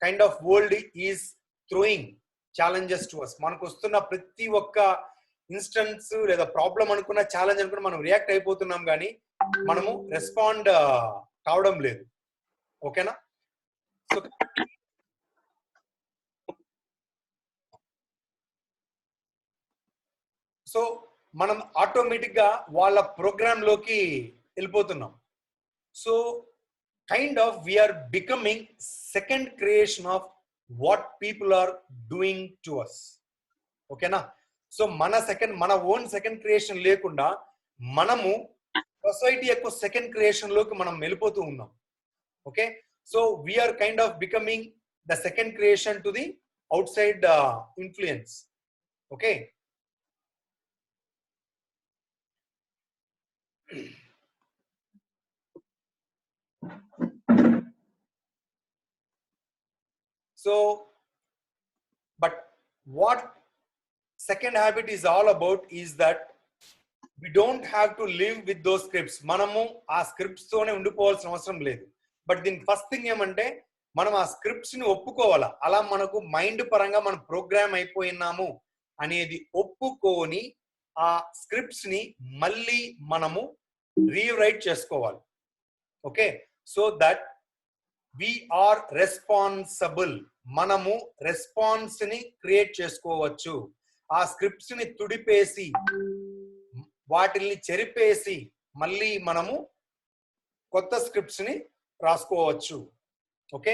kind of world is throwing challenges to us. మనకు వస్తున్న ప్రతి ఒక్క ఇన్స్టెన్స్ లేదా ప్రాబ్లం అనుకున్న ఛాలెంజ్ అనుకున్న మనం రియాక్ట్ అయిపోతున్నాం, కానీ మనము రెస్పాండ్ కావడం లేదు. ఓకేనా? సో మనం ఆటోమేటిక్ గా వాళ్ళ ప్రోగ్రామ్ లోకి వెళ్ళిపోతున్నాం. So kind of we are becoming second creation of what people are doing to us. ఓకేనా? సో మన ఓన్ సెకండ్ క్రియేషన్ లేకుండా మనము సొసైటీ యొక్క సెకండ్ క్రియేషన్ లోకి మనం వెళ్ళిపోతూ ఉన్నాం. Okay. So we are kind of becoming the second creation to the outside influence. Okay. So, but what second habit is all about is that we don't have to live with those scripts. మనము ఆ scripts తోనే ఉండిపోవాల్సిన అవసరం లేదు. But దీని first thing ఏమంటే మనం ఆ scripts ని ఒప్పుకోవాలా. అలా మనకు మైండ్ పరంగా మనం ప్రోగ్రామ్ అయిపోయినాము అనేది ఒప్పుకొని ఆ స్క్రిప్ట్స్ ని మళ్ళీ మనము రీరైట్ చేసుకోవాలి. Okay. So that we are responsible. మనము రెస్పాన్స్ ని క్రియేట్ చేసుకోవచ్చు. ఆ స్క్రిప్ట్స్ ని తుడిపేసి వాటిల్ని చెరిపేసి మళ్ళీ మనము కొత్త స్క్రిప్ట్స్ ని రాసుకోవచ్చు. Okay.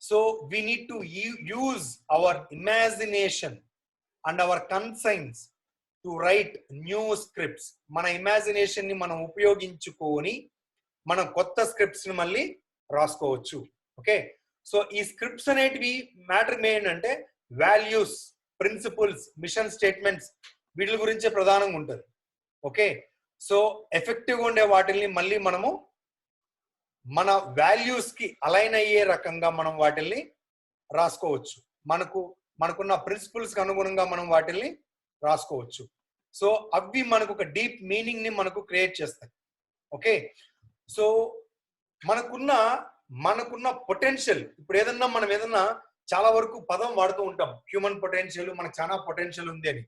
So we need to use our imagination and hour conscience to right new scripts. మన ఇమాజినేషన్ ని మనం ఉపయోగించుకొని మనం కొత్త స్క్రిప్ట్స్ ని మళ్ళీ రాసుకోవచ్చు. ఓకే. సో ఈ స్క్రిప్ట్స్ అనేటివి మ్యాటర్ ఏంటంటే వాల్యూస్, ప్రిన్సిపల్స్, మిషన్ స్టేట్మెంట్స్ వీటి గురించే ప్రధానంగా ఉంటుంది. ఓకే. సో ఎఫెక్టివ్ గా ఉండే వాటిల్ని మళ్ళీ మనము మన వాల్యూస్ కి అలైన్ అయ్యే రకంగా మనం వాటిల్ని రాసుకోవచ్చు. మనకున్న ప్రిన్సిపల్స్ కి అనుగుణంగా మనం వాటిల్ని రాసుకోవచ్చు. సో అవి మనకు ఒక డీప్ మీనింగ్ ని మనకు క్రియేట్ చేస్తాయి. ఓకే. సో మనకున్న పొటెన్షియల్, ఇప్పుడు మనం ఏదన్నా చాలా వరకు పదం వాడుతూ ఉంటాం, హ్యూమన్ పొటెన్షియల్, మనకు చాలా పొటెన్షియల్ ఉంది అని.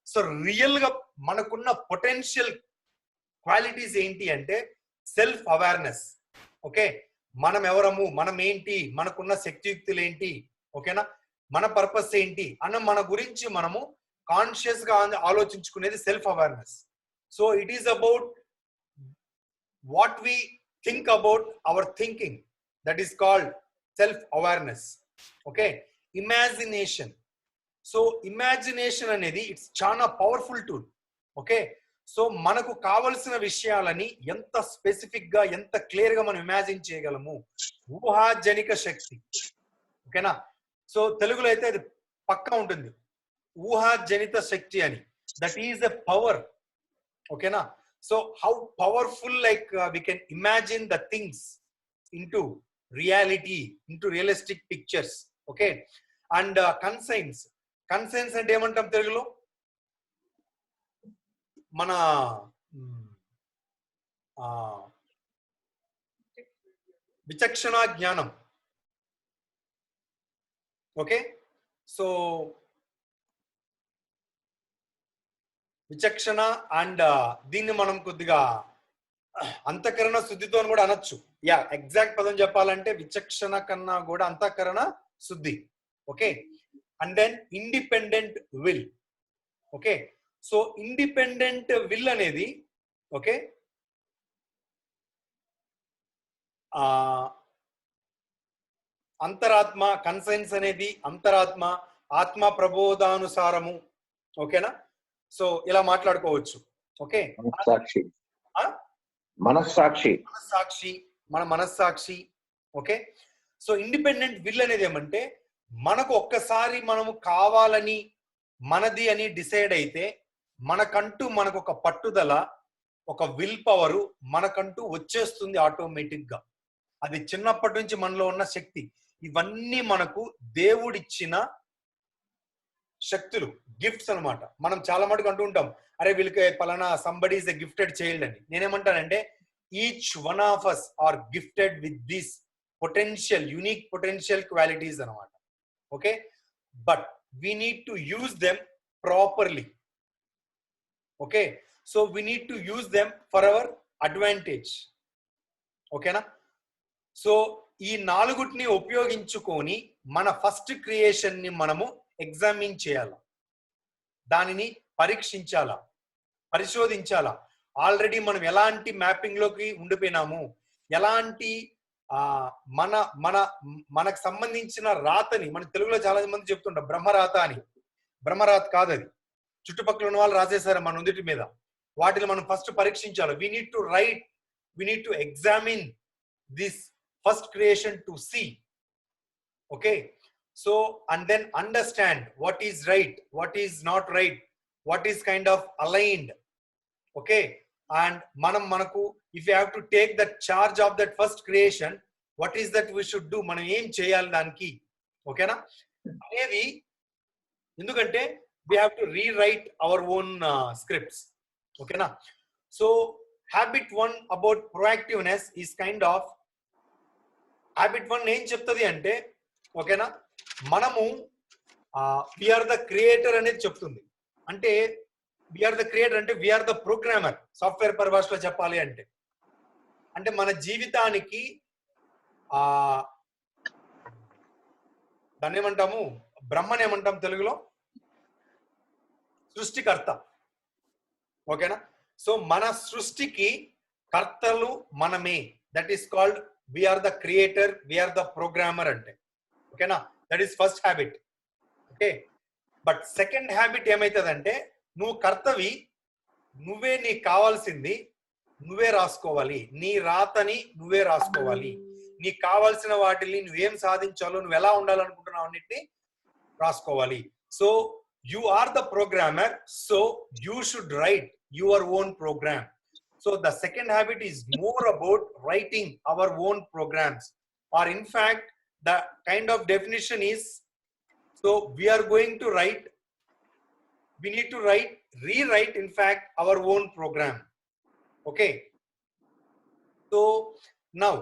సో రియల్ గా మనకున్న పొటెన్షియల్ క్వాలిటీస్ ఏంటి అంటే సెల్ఫ్ అవేర్నెస్. ఓకే. మనం ఎవరము, మనం ఏంటి, మనకున్న శక్తియుక్తులు ఏంటి, ఓకేనా, మన పర్పస్ ఏంటి అన్న మన గురించి మనము కాన్షియస్ గా ఆలోచించుకునేది self awareness. So it is about what we think about our thinking, that is called self awareness. Okay. Imagination. So imagination అనేది ఇట్స్ చాలా పవర్ఫుల్ టూల్. ఓకే. సో మనకు కావలసిన విషయాలని ఎంత స్పెసిఫిక్ గా, ఎంత క్లియర్ గా మనం ఇమాజిన్ చేయగలము. ఊహాజనిక శక్తి. ఓకేనా. సో తెలుగులో అయితే అది పక్కా ఉంటుంది, ఊహాజనిత శక్తి అని. That is a power. ఓకేనా. So how powerful, like we can imagine the things into reality, into realistic pictures. Okay. And conscience అంటే ఏమంటాం తెలుగులో? మన విచక్షణ జ్ఞానం. ఓకే, సో విచక్షణ అండ్ దీన్ని మనం కొద్దిగా అంతఃకరణ శుద్ధితో కూడా అనొచ్చు. యా, ఎగ్జాక్ట్ పదం చెప్పాలంటే విచక్షణ కన్నా కూడా అంతఃకరణ శుద్ధి. Okay, and then independent will. Okay, so independent will అనేది ఓకే అంతరాత్మ, కన్సైన్స్ అనేది అంతరాత్మ, ఆత్మ ప్రబోధానుసారము. ఓకేనా, సో ఇలా మాట్లాడుకోవచ్చు. ఓకే, సాక్షి, మనస్సాక్షి, మనస్సాక్షి, మన మనస్సాక్షి. ఓకే, సో ఇండిపెండెంట్ విల్ అనేది ఏమంటే మనకు ఒక్కసారి మనము కావాలని మనది అని డిసైడ్ అయితే మనకంటూ మనకు ఒక పట్టుదల, ఒక విల్ పవర్ మనకంటూ వచ్చేస్తుంది ఆటోమేటిక్ గా. అది చిన్నప్పటి నుంచి మనలో ఉన్న శక్తి. ఇవన్నీ మనకు దేవుడిచ్చిన శక్తులు, గిఫ్ట్స్ అన్నమాట. మనం చాలా మటుకు అంటూ ఉంటాం, అరే వీళ్ళకి పలానా somebody is a gifted child అని. నేనేమంటానంటే each one of us are gifted with this potential, unique potential qualities అన్నమాట. Okay, but we need to use them properly. Okay, so we need to use them for our advantage. ఓకేనా, so ఈ నాలుగుటిని ఉపయోగించుకొని మన first creation ని మనము examine చేయాల, దానిని పరీక్షించాలా, పరిశోధించాలా. ఆల్రెడీ మనం ఎలాంటి మ్యాపింగ్ లోకి ఉండిపోయినాము, ఎలాంటి మన మన మనకు సంబంధించిన రాతని, మన తెలుగులో చాలా మంది చెప్తుంటాం బ్రహ్మరాత అని. బ్రహ్మరాత కాదు అది, చుట్టుపక్కల ఉన్న వాళ్ళు రాసేసారు మన నుదుటి మీద. వాటిని మనం ఫస్ట్ పరీక్షించాలి. We need to right, we need to examine this first creation to see. Okay, so and then understand what is right, what is not right, what is kind of aligned. Okay, and manaku if you have to take the charge of that first creation, what is that we should do, manam em cheyali daniki. Okay na, anedi endukante we have to rewrite our own scripts. Okay na, so habit 1 about proactiveness is kind of habit 1 ఏం చెప్తుంది అంటే ఓకేనా, మనము we are the creator అనేది చెప్తుంది. అంటే we are the creator అంటే we are the programmer, software పరిభాషలో చెప్పాలి అంటే. అంటే మన జీవితానికి దాన్ని ఏమంటాము, బ్రహ్మని ఏమంటాం తెలుగులో, సృష్టికర్త. ఓకేనా, సో మన సృష్టికి కర్తలు మనమే. That is called we are the creator, we are the programmer ante. Okay na, that is first habit. Okay, but second habit ఏమైతదంటే నువ్వు కర్తవి, నువ్వే నీకు కావాల్సింది నువ్వే రాసుకోవాలి, నీ రాతని నువ్వే రాసుకోవాలి. నీకు కావాల్సిన వాటిని నువ్వేం సాధించాలో, నువ్వు ఎలా ఉండాలనుకుంటున్నావు అన్నిటిని రాసుకోవాలి. So you are the programmer, so you should write your own program. So the second habit is more about writing our own programs, or in fact the kind of definition is, so we are going to write, we need to rewrite in fact our own program. Okay, so now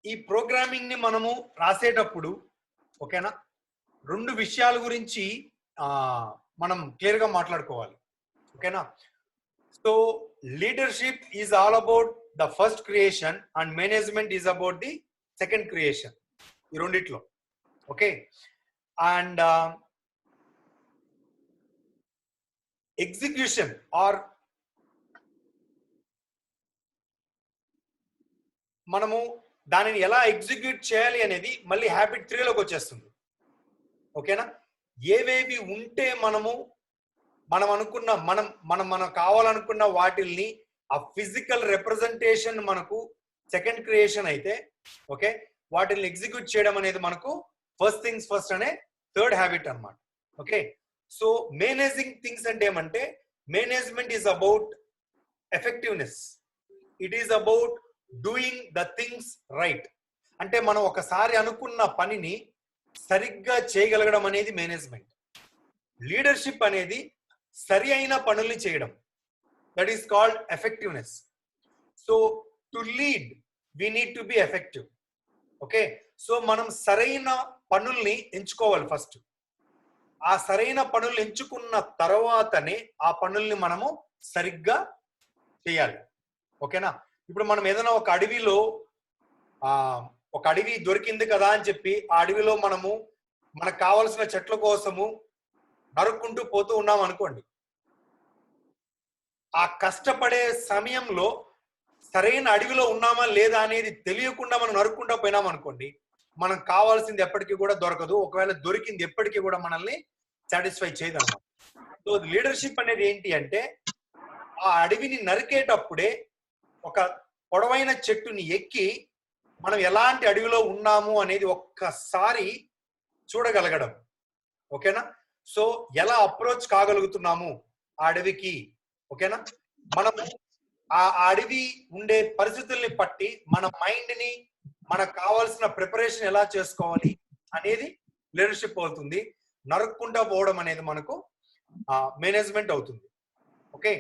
ఈ programming ని మనము రాసేటప్పుడు ఓకేనా, రెండు విషయాల గురించి మనం clear గా మాట్లాడుకోవాలి. ఓకేనా, so leadership is all about the first creation and management is about the second creation, ఈ రెండిట్లో. ఓకే, అండ్ ఎగ్జిక్యూషన్ ఆర్ మనము దానిని ఎలా ఎగ్జిక్యూట్ చేయాలి అనేది మళ్ళీ హ్యాబిట్ 3లోకి వచ్చేస్తుంది. ఓకేనా, ఏవేవి ఉంటే మనం అనుకున్న మనం కావాలనుకున్న వాటిల్ని ఆ ఫిజికల్ రిప్రజెంటేషన్ మనకు సెకండ్ క్రియేషన్ అయితే ఓకే, వాటిని ఎగ్జిక్యూట్ చేయడం అనేది మనకు ఫస్ట్ థింగ్స్ ఫస్ట్ అనే థర్డ్ హ్యాబిట్ అన్నమాట. ఓకే, సో మేనేజింగ్ థింగ్స్ అంటే ఏమంటే management is about effectiveness. It is about doing the things right. అంటే మనం ఒకసారి అనుకున్న పనిని సరిగ్గా చేయగలగడం అనేది మేనేజ్మెంట్. లీడర్షిప్ అనేది సరి అయిన పనుల్ని చేయడం, that is called effectiveness. So to lead we need to be effective. Okay, so మనం సరైన పనుల్ని ఎంచుకోవాలి ఫస్ట్. ఆ సరైన పనులు ఎంచుకున్న తర్వాతనే ఆ పనుల్ని మనము సరిగ్గా చేయాలి. ఓకేనా? ఇప్పుడు మనం ఏదైనా ఒక అడవిలో ఒక అడవి దొరికింది కదా అని చెప్పి ఆ అడవిలో మనము మనకు కావలసిన చెట్ల కోసము నరుక్కుంటూ పోతూ ఉన్నాం అనుకోండి, ఆ కష్టపడే సమయంలో సరైన అడవిలో ఉన్నామా లేదా అనేది తెలియకుండా మనం నరుక్కుంటూ పోయినాం అనుకోండి, మనం కావాల్సింది ఎప్పటికీ కూడా దొరకదు. ఒకవేళ దొరికింది ఎప్పటికీ కూడా మనల్ని సాటిస్ఫై చేయదు అన్నమాట. సో లీడర్షిప్ అనేది ఏంటి అంటే, ఆ అడవిని నరికేటప్పుడే ఒక పొడవైన చెట్టుని ఎక్కి మనం ఎలాంటి అడవిలో ఉన్నాము అనేది ఒక్కసారి చూడగలగడం. ఓకేనా? సో ఎలా అప్రోచ్ కాగలుగుతున్నాము ఆ అడవికి. ఓకేనా? మనం ఆ అడవి ఉండే పరిస్థితుల్ని బట్టి మన మైండ్ ని మనకు కావాల్సిన ప్రిపరేషన్ ఎలా చేసుకోవాలి అనేది లీడర్షిప్ అవుతుంది. నరుక్కుంటా పోవడం అనేది మనకు మేనేజ్మెంట్ అవుతుంది. ఓకే,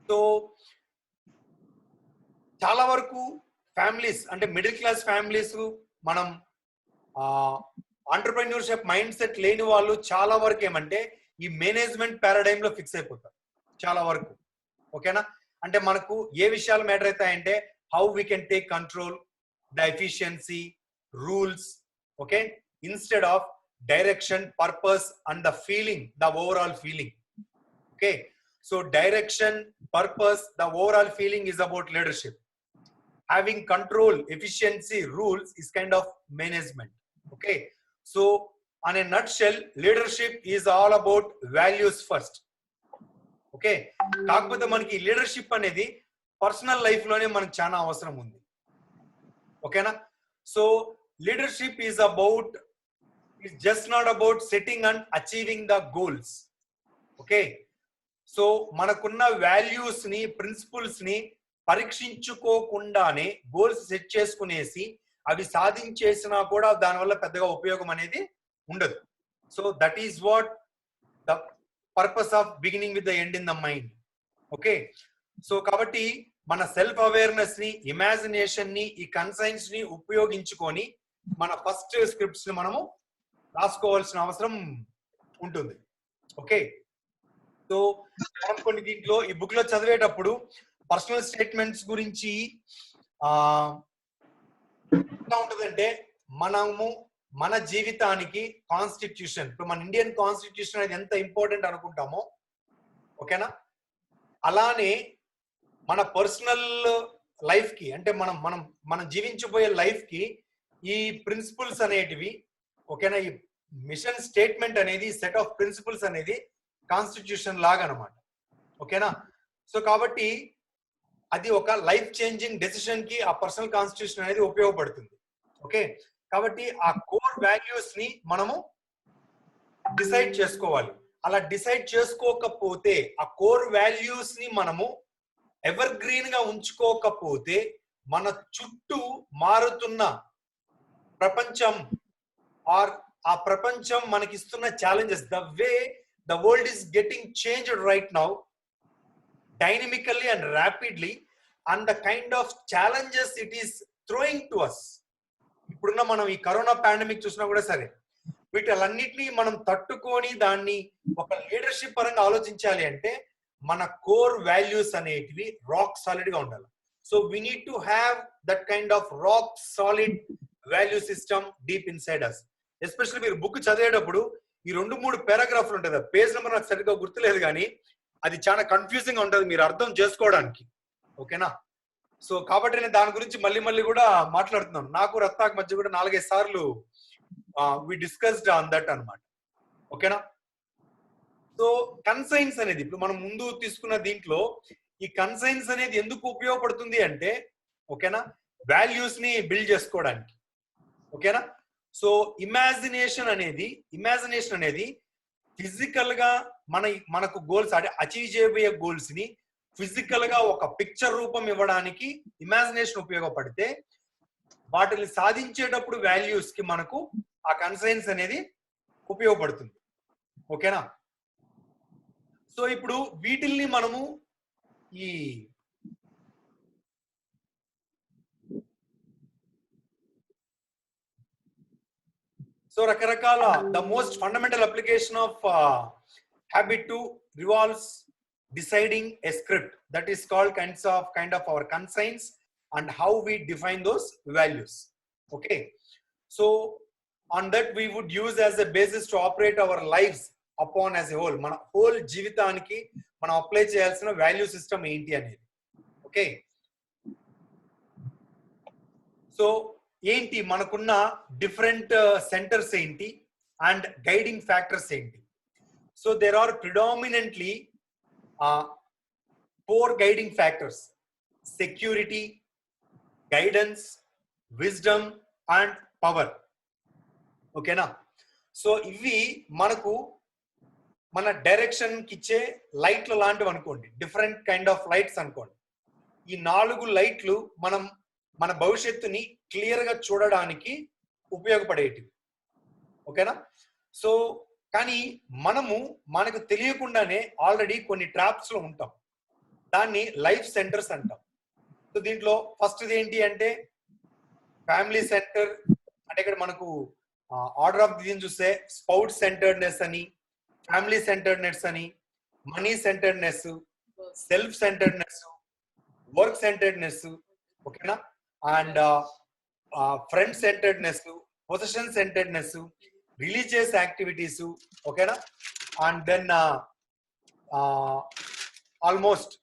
సో చాలా వరకు ఫ్యామిలీస్ అంటే మిడిల్ క్లాస్ ఫ్యామిలీస్, మనం ఎంటర్‌ప్రెన్యూర్‌షిప్ మైండ్ సెట్ లేని వాళ్ళు చాలా వరకు ఏమంటే ఈ మేనేజ్మెంట్ పారాడైమ్ లో ఫిక్స్ అయిపోతారు చాలా వరకు. ఓకేనా? అంటే మనకు ఏ విషయాలు మ్యాటర్ అవుతాయంటే how we can take control, the efficiency, rules. Okay, instead of direction, purpose and the feeling, the overall feeling. Okay, so direction, purpose, the overall feeling is about leadership. Having control, efficiency, rules is kind of management. Okay, so on a nutshell, leadership is all about values first. Okay, కాకపోతే మనకి leadership అనేది personal life లోనే మనకు చాలా అవసరం ఉంది. ఓకేనా? So leadership is about, it's just not about setting and achieving the goals. Okay, so మనకున్న వాల్యూస్ ని, ప్రిన్సిపల్స్ ని పరీక్షించుకోకుండానే గోల్స్ సెట్ చేసుకునేసి అవి సాధించేసినా కూడా దానివల్ల పెద్దగా ఉపయోగం అనేది ఉండదు. So that is what the purpose of beginning with the end in the mind. Okay, so కాబట్టి మన సెల్ఫ్ అవేర్నెస్ ని, ఇమాజినేషన్ ని, ఈ కన్సైన్స్ ని ఉపయోగించుకొని మన ఫస్ట్ స్క్రిప్ట్స్ ని మనము రాసుకోవాల్సిన అవసరం ఉంటుంది. ఓకే, సో మనం కొన్ని దీంట్లో ఈ బుక్ లో చదివేటప్పుడు పర్సనల్ స్టేట్మెంట్స్ గురించి ఎలా ఉంటుందంటే, మనము మన జీవితానికి కాన్స్టిట్యూషన్, ఇప్పుడు మన ఇండియన్ కాన్స్టిట్యూషన్ అనేది ఎంత ఇంపార్టెంట్ అనుకుంటామో, ఓకేనా, అలానే మన పర్సనల్ లైఫ్ కి, అంటే మనం జీవించబోయే లైఫ్ కి ఈ ప్రిన్సిపల్స్ అనేటివి, ఓకేనా, ఈ మిషన్ స్టేట్మెంట్ అనేది, సెట్ ఆఫ్ ప్రిన్సిపల్స్ అనేది కాన్స్టిట్యూషన్ లాగా అనమాట. ఓకేనా? సో కాబట్టి అది ఒక లైఫ్ చేంజింగ్ డెసిషన్ కి ఆ పర్సనల్ కాన్స్టిట్యూషన్ అనేది ఉపయోగపడుతుంది. ఓకే, కాబట్టి ఆ కోర్ వాల్యూస్ ని మనము డిసైడ్ చేసుకోవాలి. అలా డిసైడ్ చేసుకోకపోతే, ఆ కోర్ వాల్యూస్ ని మనము ఎవర్ గ్రీన్ గా ఉంచుకోకపోతే, మన చుట్టూ మారుతున్న ప్రపంచం ఆర్ ఆ ప్రపంచం మనకిస్తున్న challenges, the way the world is getting changed right now dynamically and rapidly, and the kind of challenges it is throwing to us. ఇప్పుడున్న మనం ఈ కరోనా పాండమిక్ చూసినా కూడా సరే, వీటన్నిటిని మనం తట్టుకొని దాన్ని ఒక లీడర్షిప్ పరంగా ఆలోచించాలి అంటే మన కోర్ వాల్యూస్ అనేటివి రాక్ సాలిడ్ గా ఉండాలి. So we need to have that kind of rock solid value system deep inside us. Especially మీరు బుక్ చదివేటప్పుడు ఈ 2-3 పారాగ్రాఫ్లు ఉంటుంది. పేజ్ నెంబర్ నాకు సరిగ్గా గుర్తులేదు, కానీ అది చాలా కన్ఫ్యూజింగ్ ఉంటుంది మీరు అర్థం చేసుకోవడానికి. ఓకేనా? సో కాబట్టి నేను దాని గురించి మళ్ళీ కూడా మాట్లాడుతున్నాను. నాకు రత్నాక్ మధ్య కూడా 4-5 సార్లు వి డిస్కస్డ్ ఆన్ దట్ అన్నమాట. ఓకేనా? సో కన్సైన్స్ అనేది ఇప్పుడు మనం ముందు తీసుకున్న దీంట్లో ఈ కన్సైన్స్ అనేది ఎందుకు ఉపయోగపడుతుంది అంటే, ఓకేనా, వాల్యూస్ ని బిల్డ్ చేసుకోవడానికి. ఓకేనా? సో ఇమాజినేషన్ అనేది ఫిజికల్ గా మనకు గోల్స్ అంటే అచీవ్ చేయబోయే గోల్స్ ని ఫిజికల్ గా ఒక పిక్చర్ రూపం ఇవ్వడానికి ఇమాజినేషన్ ఉపయోగపడితే, వాటిని సాధించేటప్పుడు వాల్యూస్ కి మనకు ఆ కన్సైన్స్ అనేది ఉపయోగపడుతుంది. ఓకేనా? సో ఇప్పుడు వీటిల్ని మనము ఈ రకరకాల the most fundamental application of habit to revolves deciding a script that is called kind of our constraints and how we define those values. Okay, so on that we would use as a basis to operate our lives upon as a whole. Mana whole జీవితానికి మనం apply చేయాల్సిన value system ఏంటి అనేది. Okay, so ఏంటి మనకున్న different centers ఏంటి and guiding factors ఏంటి. So there are predominantly 4 guiding factors: security, guidance, wisdom and power. ఓకేనా? సో ఇవి మనకు మన డైరెక్షన్ కి ఇచ్చే లైట్లు లాంటివి అనుకోండి, డిఫరెంట్ కైండ్ ఆఫ్ లైట్స్ అనుకోండి. ఈ 4 లైట్లు మన భవిష్యత్తుని క్లియర్ గా చూడడానికి ఉపయోగపడేటివి. ఓకేనా? సో కానీ మనకు తెలియకుండానే ఆల్రెడీ కొన్ని ట్రాప్స్ లో ఉంటాం. దాన్ని లైఫ్ సెంటర్స్ అంటాం. సో దీంట్లో ఫస్ట్ ఏంటి అంటే ఫ్యామిలీ సెంటర్. అంటే ఇక్కడ మనకు ఆర్డర్ ఆఫ్ దీన్ని చూస్తే స్పౌట్ సెంటర్డ్నెస్ అని, ఫ్యామిలీ సెంటర్డ్నెస్ అని, money centredness, self centredness, work centredness. ఓకేనా? And friend centredness, position centredness, religious activities. ఓకేనా? అండ్ దెన్ ఆల్మోస్ట్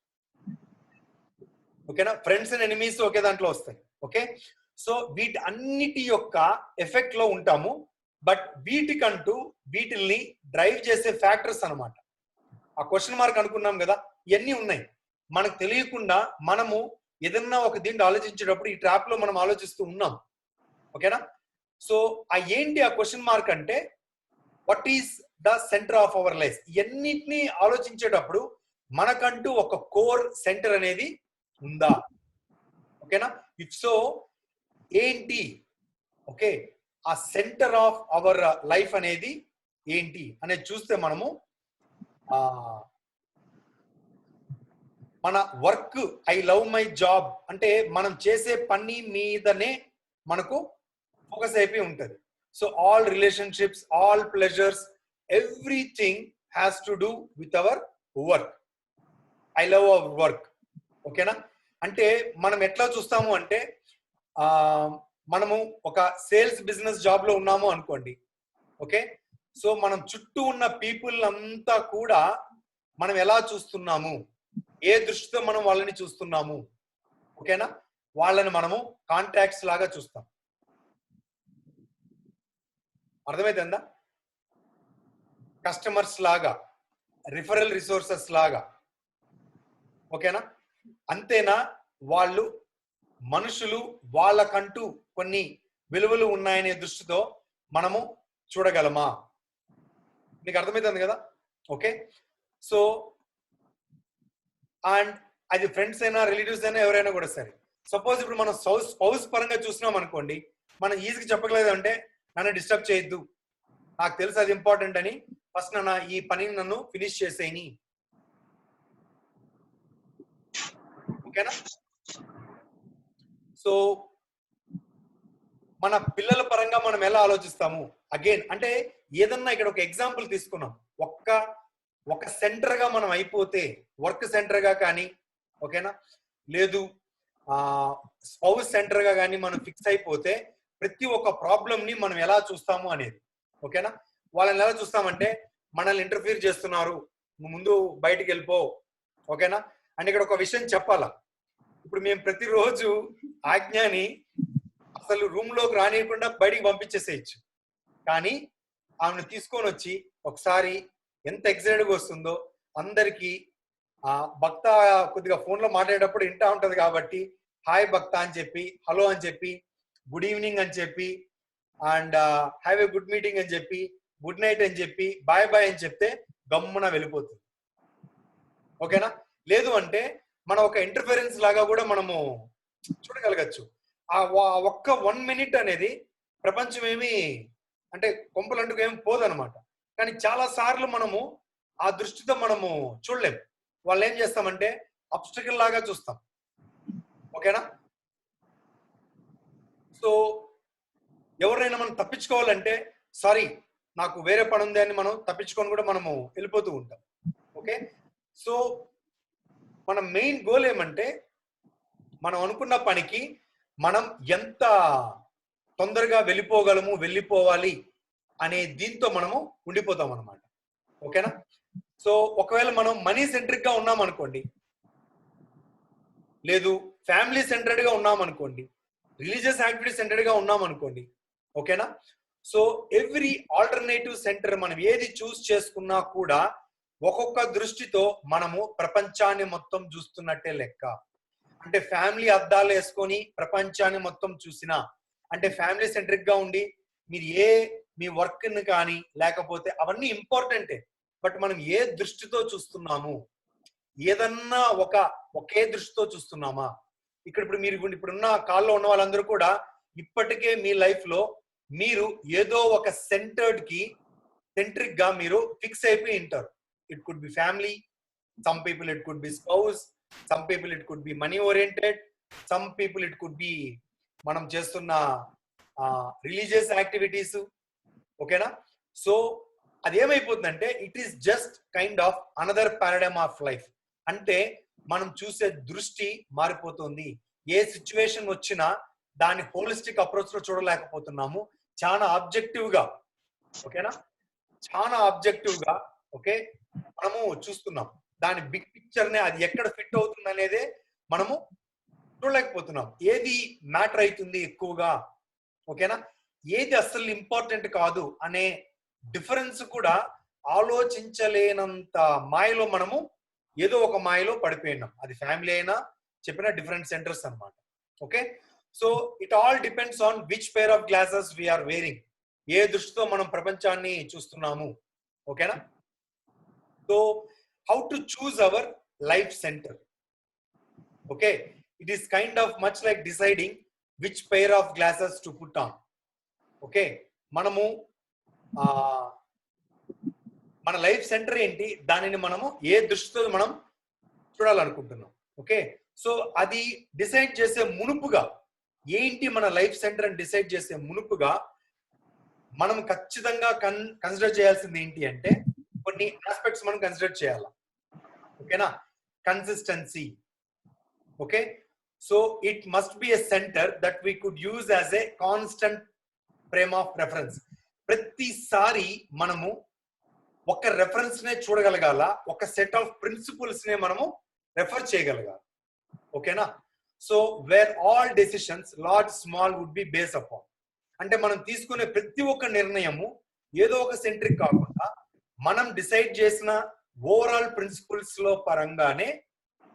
ఓకేనా ఫ్రెండ్స్ అండ్ ఎనిమీస్ ఒకే దాంట్లో వస్తాయి. ఓకే, సో వీటి అన్నిటి యొక్క ఎఫెక్ట్ లో ఉంటాము. బట్ వీటిల్ని డ్రైవ్ చేసే ఫ్యాక్టర్స్ అన్నమాట. ఆ క్వశ్చన్ మార్క్ అనుకున్నాం కదా, ఇవన్నీ ఉన్నాయి. మనకు తెలియకుండా మనము ఏదన్నా ఒక దీంట్లో ఆలోచించేటప్పుడు ఈ ట్రాప్ లో మనం ఆలోచిస్తూ ఉన్నాం. ఓకేనా? సో ఏంటి ఆ క్వశ్చన్ మార్క్ అంటే what is the centre of our life. ఇవన్నిటిని ఆలోచించేటప్పుడు మనకంటూ ఒక కోర్ సెంటర్ అనేది ఉందా? ఓకేనా? ఇఫ్ సో ఏంటి? ఓకే, ఆ సెంటర్ ఆఫ్ అవర్ లైఫ్ అనేది ఏంటి అనేది చూస్తే మనము మన work, I love my job అంటే మనం చేసే పని మీదనే మనకు ఫోకస్ అయిపోయి ఉంటుంది. So all relationships, all pleasures, everything has to do with our work. I love our work. ఓకేనా? అంటే మనం ఎట్లా చూస్తాము అంటే మనము ఒక సేల్స్ బిజినెస్ జాబ్ లో ఉన్నాము అనుకోండి. ఓకే, సో మనం చుట్టూ ఉన్న పీపుల్ అంతా కూడా మనం ఎలా చూస్తున్నాము, ఏ దృష్టితో మనం వాళ్ళని చూస్తున్నాము. ఓకేనా? వాళ్ళని మనము కాంట్రాక్ట్స్ లాగా చూస్తాం. అర్థమైతుందా? కస్టమర్స్ లాగా, రిఫరల్ రిసోర్సెస్ లాగా. ఓకేనా? అంతేనా? వాళ్ళు మనుషులు, వాళ్ళకంటూ కొన్ని విలువలు ఉన్నాయనే దృష్టితో మనము చూడగలమా? మీకు అర్థమవుతుంది కదా? ఓకే, సో అండ్ అది ఫ్రెండ్స్ అయినా రిలేటివ్స్ అయినా ఎవరైనా కూడా సరే. సపోజ్ ఇప్పుడు మనం స్పౌస్ పరంగా చూసినాం అనుకోండి, మనం ఈజీగా చెప్పగలేదు అంటే నన్ను డిస్టర్బ్ చేయొద్దు, నాకు తెలుసు అది ఇంపార్టెంట్ అని, ఫస్ట్ ఈ పనిని నన్ను ఫినిష్ చేసేయని. ఓకేనా? సో మన పిల్లల పరంగా మనం ఎలా ఆలోచిస్తాము? అగైన్ అంటే ఏదన్నా ఇక్కడ ఒక ఎగ్జాంపుల్ తీసుకున్నాం. ఒక సెంటర్ గా మనం అయిపోతే, వర్క్ సెంటర్ గా కానీ, ఓకేనా, లేదు స్పౌస్ సెంటర్ గా కానీ మనం ఫిక్స్ అయిపోతే ప్రతి ఒక్క ప్రాబ్లం ని మనం ఎలా చూస్తాము అనేది. ఓకేనా? వాళ్ళని ఎలా చూస్తామంటే మనల్ని ఇంటర్ఫియర్ చేస్తున్నారు, ముందు బయటికి వెళ్ళిపో. ఓకేనా? అంటే ఇక్కడ ఒక విషయం చెప్పాలా, ఇప్పుడు మేము ప్రతిరోజు ఆజ్ఞని అసలు రూమ్ లోకి రానియకుండా బయటికి పంపించేసేయచ్చు. కానీ ఆమెను తీసుకొని వచ్చి ఒకసారి ఎంత ఎక్సైటెడ్ గా వస్తుందో అందరికి. భక్త కొద్దిగా ఫోన్ లో మాట్లాడేటప్పుడు వింటా ఉంటది కాబట్టి హాయ్ భక్త అని చెప్పి, హలో అని చెప్పి, గుడ్ ఈవినింగ్ అని చెప్పి, and have a good meeting అని చెప్పి గుడ్ నైట్ అని చెప్పి బాయ్ బాయ్ అని చెప్తే గమ్మున వెళ్ళిపోతుంది. ఓకేనా? లేదు అంటే మనం ఒక ఇంటర్ఫరెన్స్ లాగా కూడా మనము చూడగలగచ్చు. ఆ ఒక్క 1 minute అనేది ప్రపంచం ఏమి అంటే కొంపలంటుకు ఏమి పోదనమాట. కానీ చాలా సార్లు మనము ఆ దృష్టితో మనము చూడలేం. వాళ్ళు ఏం చేస్తామంటే అబ్స్టకల్ లాగా చూస్తాం. ఓకేనా? సో ఎవరైనా మనం తప్పించుకోవాలంటే సారీ నాకు వేరే పని ఉంది అని మనం తప్పించుకొని కూడా మనము వెళ్ళిపోతూ ఉంటాం. ఓకే, సో మన మెయిన్ గోల్ ఏమంటే మనం అనుకున్న పనికి మనం ఎంత తొందరగా వెళ్ళిపోవాలి అనే దీంతో మనము ఉండిపోతాం అన్నమాట. ఓకేనా? సో ఒకవేళ మనం మనీ సెంట్రిక్ గా ఉన్నాం అనుకోండి, లేదు ఫ్యామిలీ సెంటర్డ్ గా ఉన్నాం అనుకోండి, రిలీజియస్ యాక్టివిటీ సెంటర్డ్ గా ఉన్నాం అనుకోండి. ఓకేనా? సో ఎవ్రీ ఆల్టర్నేటివ్ సెంటర్ మనం ఏది చూస్ చేసుకున్నా కూడా ఒక్కొక్క దృష్టితో మనము ప్రపంచాన్ని మొత్తం చూస్తున్నట్టే లెక్క. అంటే ఫ్యామిలీ అద్దాలు వేసుకొని ప్రపంచాన్ని మొత్తం చూసినా, అంటే ఫ్యామిలీ సెంట్రిక్ గా ఉండి మీరు మీ వర్క్ ని కానీ లేకపోతే అవన్నీ ఇంపార్టెంటే, బట్ మనం ఏ దృష్టితో చూస్తున్నాము, ఏదన్నా ఒకే దృష్టితో చూస్తున్నామా? ఇప్పుడు మీరు ఇప్పుడున్న కాల్లో ఉన్న వాళ్ళందరూ కూడా ఇప్పటికే మీ లైఫ్ లో మీరు ఏదో ఒక సెంట్రిక్ గా మీరు ఫిక్స్ అయిపోయి ఉంటారు. It could be family, some people it could be spouse, some people it could be money oriented, some people it could be మనం చేస్తున్న రిలీజియస్ యాక్టివిటీస్. ఓకేనా? సో అదేమైపోతుందంటే it is just kind of another paradigm of life. అంటే మనం చూసే దృష్టి మారిపోతుంది. ఏ situation వచ్చినా దాన్ని హోలిస్టిక్ అప్రోచ్ లో చూడలేకపోతున్నాము, చాలా ఆబ్జెక్టివ్ గా. ఓకేనా? చాలా ఆబ్జెక్టివ్ గా ఓకే మనము చూస్తున్నాం. దాని బిగ్ పిక్చర్ నే అది ఎక్కడ ఫిట్ అవుతుంది అనేదే మనము చూడలేకపోతున్నాం. ఏది మ్యాటర్ అవుతుంది ఎక్కువగా, ఓకేనా, ఏది అసలు ఇంపార్టెంట్ కాదు అనే డిఫరెన్స్ కూడా ఆలోచించలేనంత మాయలో మనము ఏదో ఒక మాయలో పడిపోయినాం. అది ఫ్యామిలీ అయినా చెప్పిన డిఫరెంట్ సెంటర్స్ అన్నమాట. Okay, so it all depends on which pair of glasses we are wearing. ఏ దృష్టితో మనం ప్రపంచాన్ని చూస్తున్నాము. ఓకేనా? So how to choose our life centre. Okay, it is kind of much like deciding which pair of glasses to put on. Okay, మనము మన life centre ఏంటి, దానిని మనము ఏ దృష్టితో మనం చూడాలనుకుంటున్నాం. ఓకే, సో అది డిసైడ్ చేసే మునుపుగా, ఏంటి మన లైఫ్ సెంటర్ అని డిసైడ్ చేసే మునుపుగా మనం ఖచ్చితంగా కన్సిడర్ చేయాల్సింది ఏంటి అంటే కొన్ని ఆస్పెక్ట్స్ మనం కన్సిడర్ చేయాలి. ఓకేనా? Consistency. Okay, so it must be a centre that we could use as a constant frame of reference. ప్రతిసారి మనము ఒక రెఫరెన్స్ నే చూడగలగాల, ఒక సెట్ ఆఫ్ ప్రిన్సిపల్స్ నే మనము రెఫర్ చేయగలగాలి. ఓకేనా? So where all decisions large small would be base upon. అంటే మనం తీసుకునే ప్రతి ఒక్క నిర్ణయము ఏదో ఒక సెంట్రిక్ కాకుండా మనం డిసైడ్ చేసిన ఓవరాల్ ప్రిన్సిపల్స్ లో పరంగానే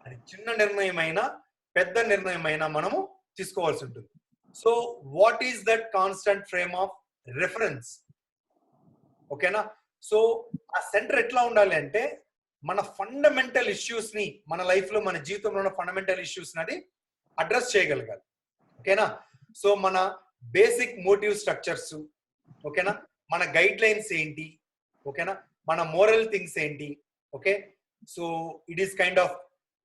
అది చిన్న నిర్ణయమైనా పెద్ద నిర్ణయమైనా మనము తీసుకోవాల్సి ఉంటుంది. So what is that constant frame of reference? ఓకేనా? సో ఆ సెంటర్ ఎట్లా ఉండాలి అంటే మన ఫండమెంటల్ ఇష్యూస్ ని, మన లైఫ్ లో మన జీవితంలో ఉన్న ఫండమెంటల్ ఇష్యూస్ ని అడ్రస్ చేయగలగాలి. ఓకేనా? సో మన బేసిక్ మోటివ్ స్ట్రక్చర్స్, ఓకేనా, మన గైడ్ లైన్స్ ఏంటి, ఓకేనా, మన మోరల్ థింగ్స్ ఏంటి. Okay, so it is kind of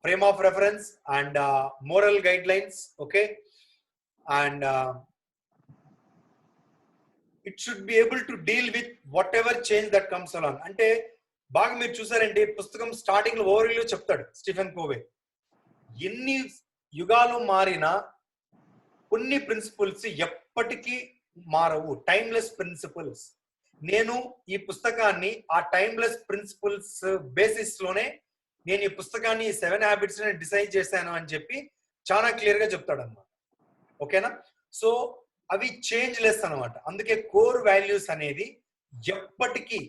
frame of reference and moral guide lines. Okay, and it should be able to deal with what ever change that comes along. అంటే బాగా మీరు చూసారంటే పుస్తకం starting లో over view చెప్తాడు Stephen Kovai, ఎన్ని యుగాలు మారినా కొన్ని ప్రిన్సిపల్స్ ఎప్పటికీ మారవు, టైమ్లెస్ ప్రిన్సిపల్స్. నేను ఈ పుస్తకాన్ని ఆ టైమ్లెస్ ప్రిన్సిపల్స్ బేసిస్ లోనే నేను ఈ పుస్తకాన్ని 7 హ్యాబిట్స్ డిసైడ్ చేశాను అని చెప్పి చాలా క్లియర్ గా చెప్తాడు అన్నమాట. ఓకేనా? సో అవి చేంజ్ లెస్ అనమాట. అందుకే కోర్ వాల్యూస్ అనేది ఎప్పటికీ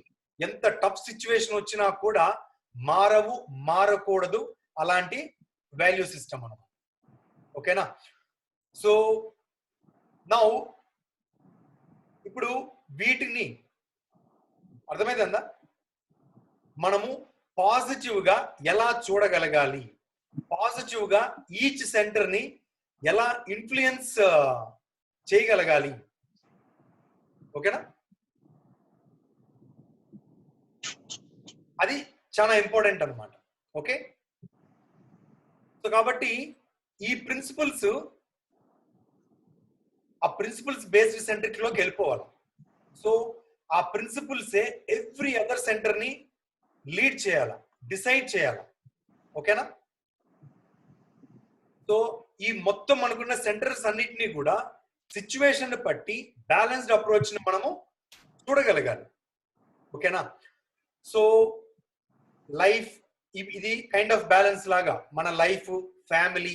ఎంత టఫ్ సిచ్యువేషన్ వచ్చినా కూడా మారవు, మారకూడదు, అలాంటి వాల్యూ సిస్టమ్ అనమాట. ఓకేనా? సో నౌ ఇప్పుడు వీటిని అర్థమైందా? మనము పాజిటివ్ గా ఎలా చూడగలగాలి, పాజిటివ్ గా ఈచ్ సెంటర్ ని ఎలా ఇన్ఫ్లుయెన్స్ చేయగలగాలి. ఓకేనా? అది చాలా ఇంపార్టెంట్ అన్నమాట. ఓకే, సో కాబట్టి ఈ ప్రిన్సిపల్స్ ఆ ప్రిన్సిపల్స్ బేస్డ్ సెంట్రిక్ లోకి వెళ్ళిపోవాలి. సో ఆ ప్రిన్సిపల్సే ఎవ్రీ అదర్ సెంటర్ ని లీడ్ చేయాలి, డిసైడ్ చేయాలి. ఓకేనా? సో ఈ మొత్తం అనుకున్న సెంటర్స్ అన్నిటినీ కూడా సిచ్యువేషన్ బట్టి బ్యాలెన్స్డ్ అప్రోచ్ ని మనము చూడగలగాలి. ఓకేనా? సో లైఫ్ ఇది కైండ్ ఆఫ్ బ్యాలెన్స్ లాగా మన లైఫ్, ఫ్యామిలీ,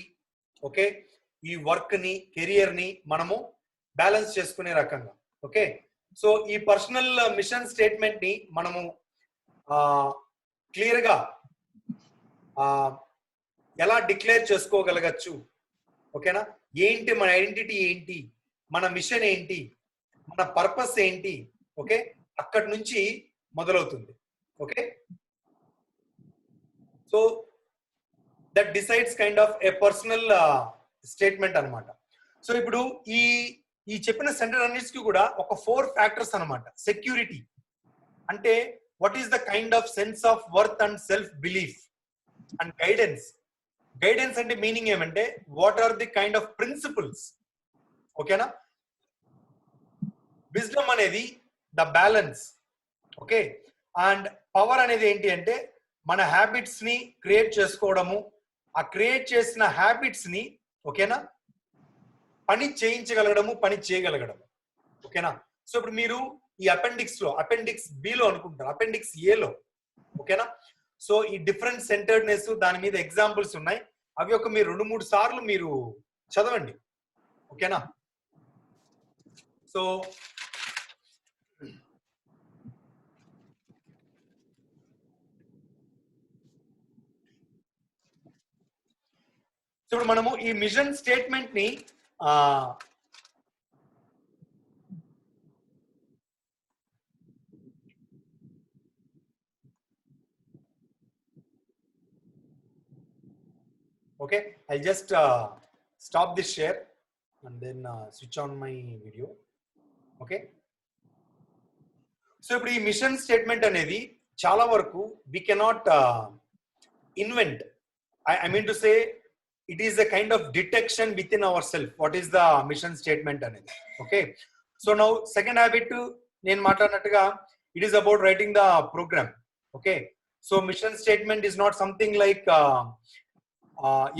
ఓకే, ఈ వర్క్ ని, కెరియర్ ని మనము బ్యాలెన్స్ చేసుకునే రకంగా. ఓకే, సో ఈ పర్సనల్ మిషన్ స్టేట్మెంట్ ని మనము క్లియర్ గా ఎలా డిక్లేర్ చేసుకోగలగచ్చు. ఓకేనా? ఏంటి మన ఐడెంటిటీ, ఏంటి మన మిషన్, ఏంటి మన పర్పస్ ఏంటి. ఓకే, అక్కడి నుంచి మొదలవుతుంది. Okay, so that decides kind of A personal statement అన్నమాట. సో ఇప్పుడు ఈ చెప్పిన సెంటర్ అన్నిటికీ కూడా ఒక 4 ఫ్యాక్టర్స్ అన్నమాట. సెక్యూరిటీ అంటే what is the kind of sense of worth and self belief. And guidance అంటే మీనింగ్ ఏమంటే what are the kind of principles. ఓకేనా? విజ్డమ్ అనేది the balance. Okay, and power అనేది ఏంటి అంటే మన హ్యాబిట్స్ ని క్రియేట్ చేసుకోవడము, ఆ క్రియేట్ చేసిన హ్యాబిట్స్ ని ఓకేనా పని చేయించగలగడము, పని చేయగలగడము. ఓకేనా? సో ఇప్పుడు మీరు ఈ అపెండిక్స్ బిలో అనుకుంటారు, అపెండిక్స్ ఏలో. ఓకేనా? సో ఈ డిఫరెంట్ సెంటర్డ్నెస్ దాని మీద ఎగ్జాంపుల్స్ ఉన్నాయి. అవి ఒక మీరు 2-3 సార్లు మీరు చదవండి. ఓకేనా? సో ఇప్పుడు మనము ఈ మిషన్ స్టేట్మెంట్ ని okay, I'll just stop this share and then switch on my video. Okay, so ఇప్పుడు ఈ మిషన్ స్టేట్మెంట్ అనేది చాలా వరకు we cannot invent. I mean to say it is a kind of detection within ourselves what is the mission statement అనేది. Okay, so now second habit నేను మాట్లాడినట్టుగా it is about writing the program. Okay, so mission statement is not something like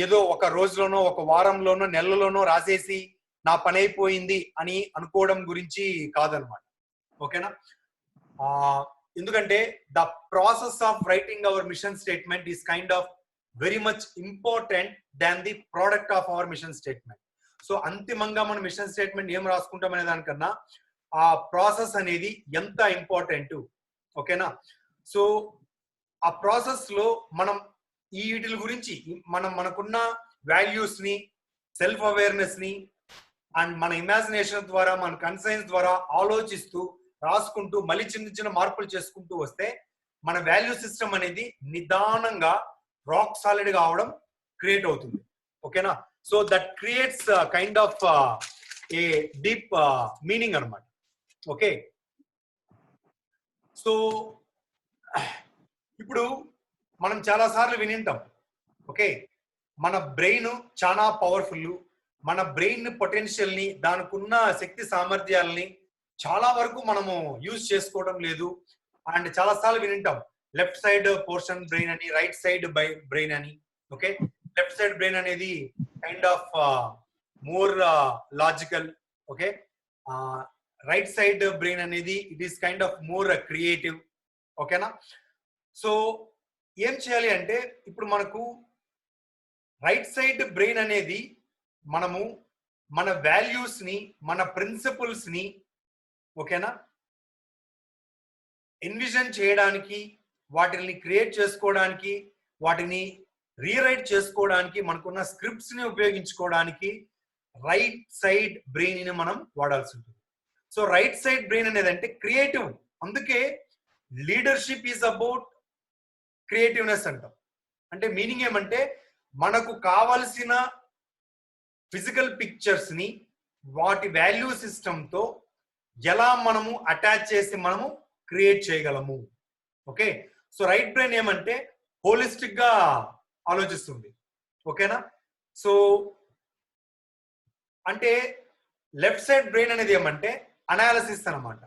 ఏదో ఒక రోజులోనో, ఒక వారంలోనో, నెలలోనో రాసేసి నా పని అయిపోయింది అని అనుకోవడం గురించి కాదనమాట. ఓకేనా? ఎందుకంటే the process of writing hour mission statement is kind of very much important than the product of hour mission statement. So అంతిమంగా మనం మిషన్ స్టేట్మెంట్ ఏం రాసుకుంటాం అనే దానికన్నా ఆ ప్రాసెస్ అనేది ఎంత ఇంపార్టెంట్. ఓకేనా? సో ఆ ప్రాసెస్ లో మనం ఈ వీటి గురించి మనకున్న వాల్యూస్ ని, సెల్ఫ్ అవేర్నెస్ ని అండ్ మన ఇమాజినేషన్ ద్వారా, మన కన్సైన్స్ ద్వారా ఆలోచిస్తూ రాసుకుంటూ మళ్ళీ చిన్న చిన్న మార్పులు చేసుకుంటూ వస్తే మన వాల్యూ సిస్టమ్ అనేది నిదానంగా రాక్ సాలిడ్ గా అవడం క్రియేట్ అవుతుంది. ఓకేనా? So that creates kind of A deep meaning అన్నమాట. ఓకే, సో ఇప్పుడు మనం చాలా సార్లు వినింటాం. ఓకే, మన బ్రెయిన్ చాలా పవర్ఫుల్, మన బ్రెయిన్ పొటెన్షియల్ ని, దానికి ఉన్న శక్తి సామర్థ్యాలని చాలా వరకు మనము యూజ్ చేసుకోవడం లేదు. అండ్ చాలా సార్లు వినింటాం లెఫ్ట్ సైడ్ పోర్షన్ బ్రెయిన్ అని, రైట్ సైడ్ బ్రెయిన్ అని. ఓకే, లెఫ్ట్ సైడ్ బ్రెయిన్ అనేది kind of more logical. Okay, right side brain అనేది it is kind of more creative. ఓకేనా? సో ఏం చేయాలి అంటే ఇప్పుడు మనకు రైట్ సైడ్ బ్రెయిన్ అనేది మనము మన వాల్యూస్ ని, మన ప్రిన్సిపల్స్ ని ఓకేనా ఎన్విజన్ చేయడానికి, వాటిని క్రియేట్ చేసుకోవడానికి, వాటిని రీరైట్ చేసుకోవడానికి, మనకున్న స్క్రిప్ట్స్ ని ఉపయోగించుకోవడానికి రైట్ సైడ్ బ్రెయిన్ ని మనం వాడాల్సి ఉంటుంది. సో రైట్ సైడ్ బ్రెయిన్ అనేది అంటే క్రియేటివ్. అందుకే లీడర్షిప్ ఈజ్ అబౌట్ క్రియేటివ్నెస్ అంటాం. అంటే మీనింగ్ ఏమంటే మనకు కావలసిన ఫిజికల్ పిక్చర్స్ ని వాటి వాల్యూ సిస్టమ్ తో ఎలా మనము అటాచ్ చేసి మనము క్రియేట్ చేయగలము. ఓకే, సో రైట్ బ్రెయిన్ ఏమంటే హోలిస్టిక్ గా ఆలోచిస్తుంది. ఓకేనా, సో అంటే లెఫ్ట్ సైడ్ బ్రెయిన్ అనేది ఏమంటే అనాలిసిస్ అన్నమాట,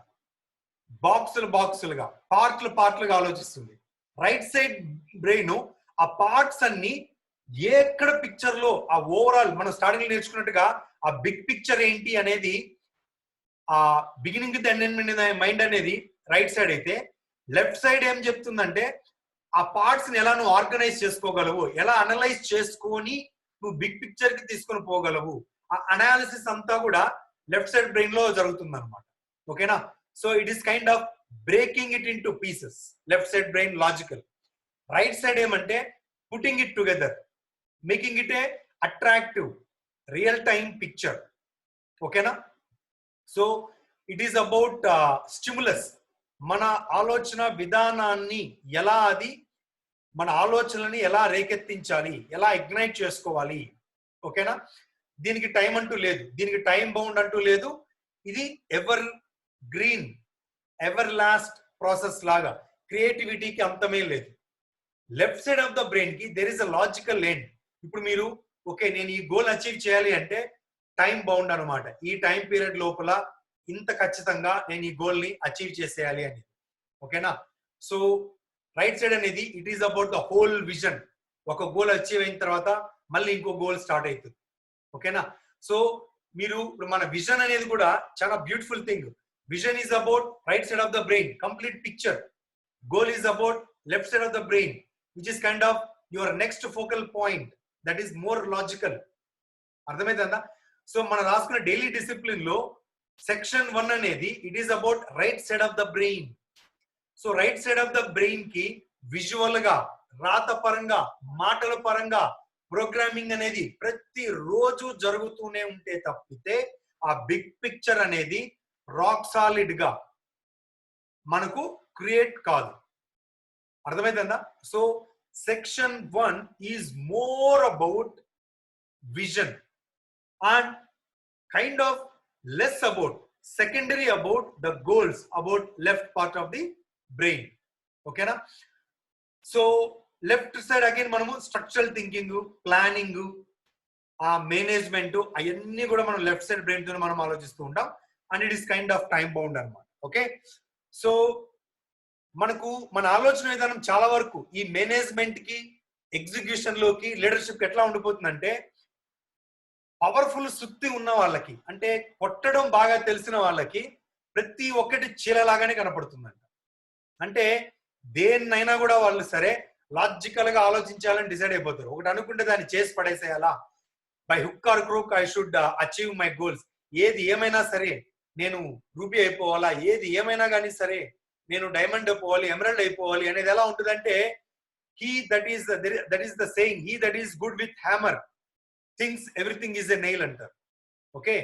బాక్సులుగా పార్ట్లుగా ఆలోచిస్తుంది. రైట్ సైడ్ బ్రెయిన్ ఆ పార్ట్స్ అన్ని ఎక్కడ పిక్చర్ లో ఆ ఓవరాల్ మనం స్టార్టింగ్ నేర్చుకున్నట్టుగా ఆ బిగ్ పిక్చర్ ఏంటి అనేది ఆ బిగినింగ్ విత్ ఎండ్ మైండ్ అనేది రైట్ సైడ్ అయితే, లెఫ్ట్ సైడ్ ఏం చెప్తుందంటే ఆ పార్ట్స్ ని ఎలా నువ్వు ఆర్గనైజ్ చేసుకోగలవు, ఎలా అనలైజ్ చేసుకొని నువ్వు బిగ్ పిక్చర్ కి తీసుకొని పోగలవు, ఆ అనాలిసిస్ అంతా కూడా లెఫ్ట్ సైడ్ బ్రెయిన్ లో జరుగుతుంది అనమాట. ఓకేనా, so it is kind of breaking it into pieces. Left side brain logical, right side ఏమంటే putting it together, making it a attractive real time picture. ఓకేనా, so it is about stimulus, మన ఆలోచన విధానాన్ని ఎలా అది మన ఆలోచనలని ఎలా రేకెత్తించాలి, ఎలా ఇగ్నైట్ చేసుకోవాలి. ఓకేనా, దీనికి టైం అంటూ లేదు, దీనికి టైం బౌండ్ అంటూ లేదు. ఇది evergreen ever last process లాగా, క్రియేటివిటీకి అంతమే లేదు. Left side of the brain కి there is a logical end. ఇప్పుడు మీరు ఓకే నేను ఈ గోల్ అచీవ్ చేయాలి అంటే టైం బౌండ్ అనమాట, ఈ టైం పీరియడ్ లోపల ఇంత ఖచ్చితంగా నేను ఈ గోల్ ని అచీవ్ చేసేయాలి అని. ఓకేనా, సో రైట్ సైడ్ అనేది it is about the whole vision. ఒక గోల్ అచీవ్ అయిన తర్వాత మళ్ళీ ఇంకో గోల్ స్టార్ట్ అవుతుంది. ఓకేనా, సో మీరు ఇప్పుడు మన విజన్ అనేది కూడా చాలా beautiful thing. Vision is about right side of the brain, complete picture. Goal is about left side of the brain, which is kind of your next focal point, that is more logical. అర్థమైందా? So మనం రాసుకున్న daily discipline లో section 1 అనేది it is about right side of the brain. So right side of the brain కి visual గా, రాత పరంగా, మాటల పరంగా ప్రోగ్రామింగ్ అనేది ప్రతి రోజు జరుగుతూనే ఉంటే తప్పితే ఆ బిగ్ పిక్చర్ అనేది రాక్ సాలిడ్ గా మనకు క్రియేట్ కాదు. అర్థమైందా? So section 1 is more about vision and kind of less about secondary about the goals about left part of the brain. ఓకేనా, సో లెఫ్ట్ సైడ్ అగైన్ మనము స్ట్రక్చరల్ థింకింగ్, ప్లానింగ్, ఆ management అవన్నీ కూడా మనం లెఫ్ట్ సైడ్ బ్రెయిన్ తో మనం ఆలోచిస్తూ ఉంటాం. And it is kind of time bound అనమాట. ఓకే, సో మనకు మన ఆలోచన విధానం చాలా వరకు ఈ మేనేజ్మెంట్ కి, ఎగ్జిక్యూషన్ లోకి, లీడర్షిప్ ఎట్లా ఉండిపోతుందంటే పవర్ఫుల్ సుత్తి ఉన్న వాళ్ళకి, అంటే కొట్టడం బాగా తెలిసిన వాళ్ళకి ప్రతి ఒక్కటి చీలలాగానే కనపడుతుందంట. అంటే దేన్నైనా కూడా వాళ్ళు సరే లాజికల్ గా ఆలోచించాలని డిసైడ్ అయిపోతారు. ఒకటి అనుకుంటే దాన్ని చేసి పడేసేయాలా, by hook or crook I should achieve my goals. ఏది ఏమైనా సరే నేను రూబీ అయిపోవాలా, ఏది ఏమైనా కానీ సరే నేను డైమండ్ అయిపోవాలి, ఎమరల్డ్ అయిపోవాలి అనేది ఎలా ఉంటుందంటే he that is the saying, he that is good with hammer things everything is a nail అంటారు. ఓకే,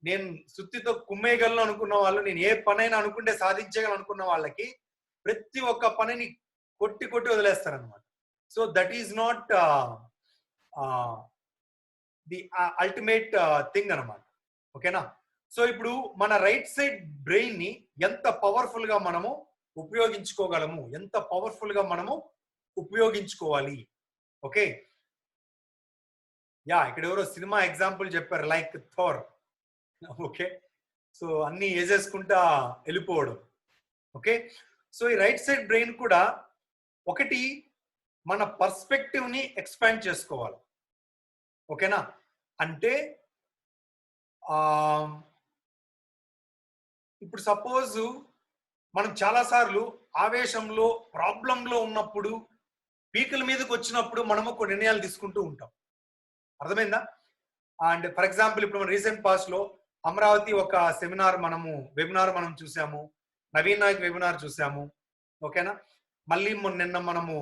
నేను సుత్తితో కుమ్మేయగలను అనుకున్న వాళ్ళు, నేను ఏ పనైనా అనుకుంటే సాధించగలను అనుకున్న వాళ్ళకి ప్రతి ఒక్క పనిని కొట్టి వదిలేస్తారు అనమాట. So that is not the ultimate thing అనమాట. ఓకేనా, సో ఇప్పుడు మన రైట్ సైడ్ బ్రెయిన్ ని ఎంత పవర్ఫుల్ గా మనము ఉపయోగించుకోగలము, ఎంత పవర్ఫుల్ గా మనము ఉపయోగించుకోవాలి. ఓకే, యా ఇక్కడ ఎవరో సినిమా ఎగ్జాంపుల్ చెప్పారు, లైక్ థోర్. ఓకే, సో అన్ని వేసేసుకుంటా వెళ్ళిపోవడం. ఓకే, సో ఈ రైట్ సైడ్ బ్రెయిన్ కూడా ఒకటి మన పర్స్పెక్టివ్ ని ఎక్స్పాండ్ చేసుకోవాలి. ఓకేనా, అంటే ఇప్పుడు సపోజ్ మనం చాలా సార్లు ఆవేశంలో, ప్రాబ్లంలో ఉన్నప్పుడు, పీకల మీదకి వచ్చినప్పుడు మనము కొన్ని నిర్ణయాలు తీసుకుంటూ ఉంటాం. అర్థమైందా? అండ్ ఫర్ ఎగ్జాంపుల్ ఇప్పుడు మన రీసెంట్ పాస్ట్ లో అమరావతి ఒక వెబినార్ మనం చూసాము, నవీన్ నాయక్ వెబినార్ చూసాము. ఓకేనా, మళ్ళీ నిన్న మనము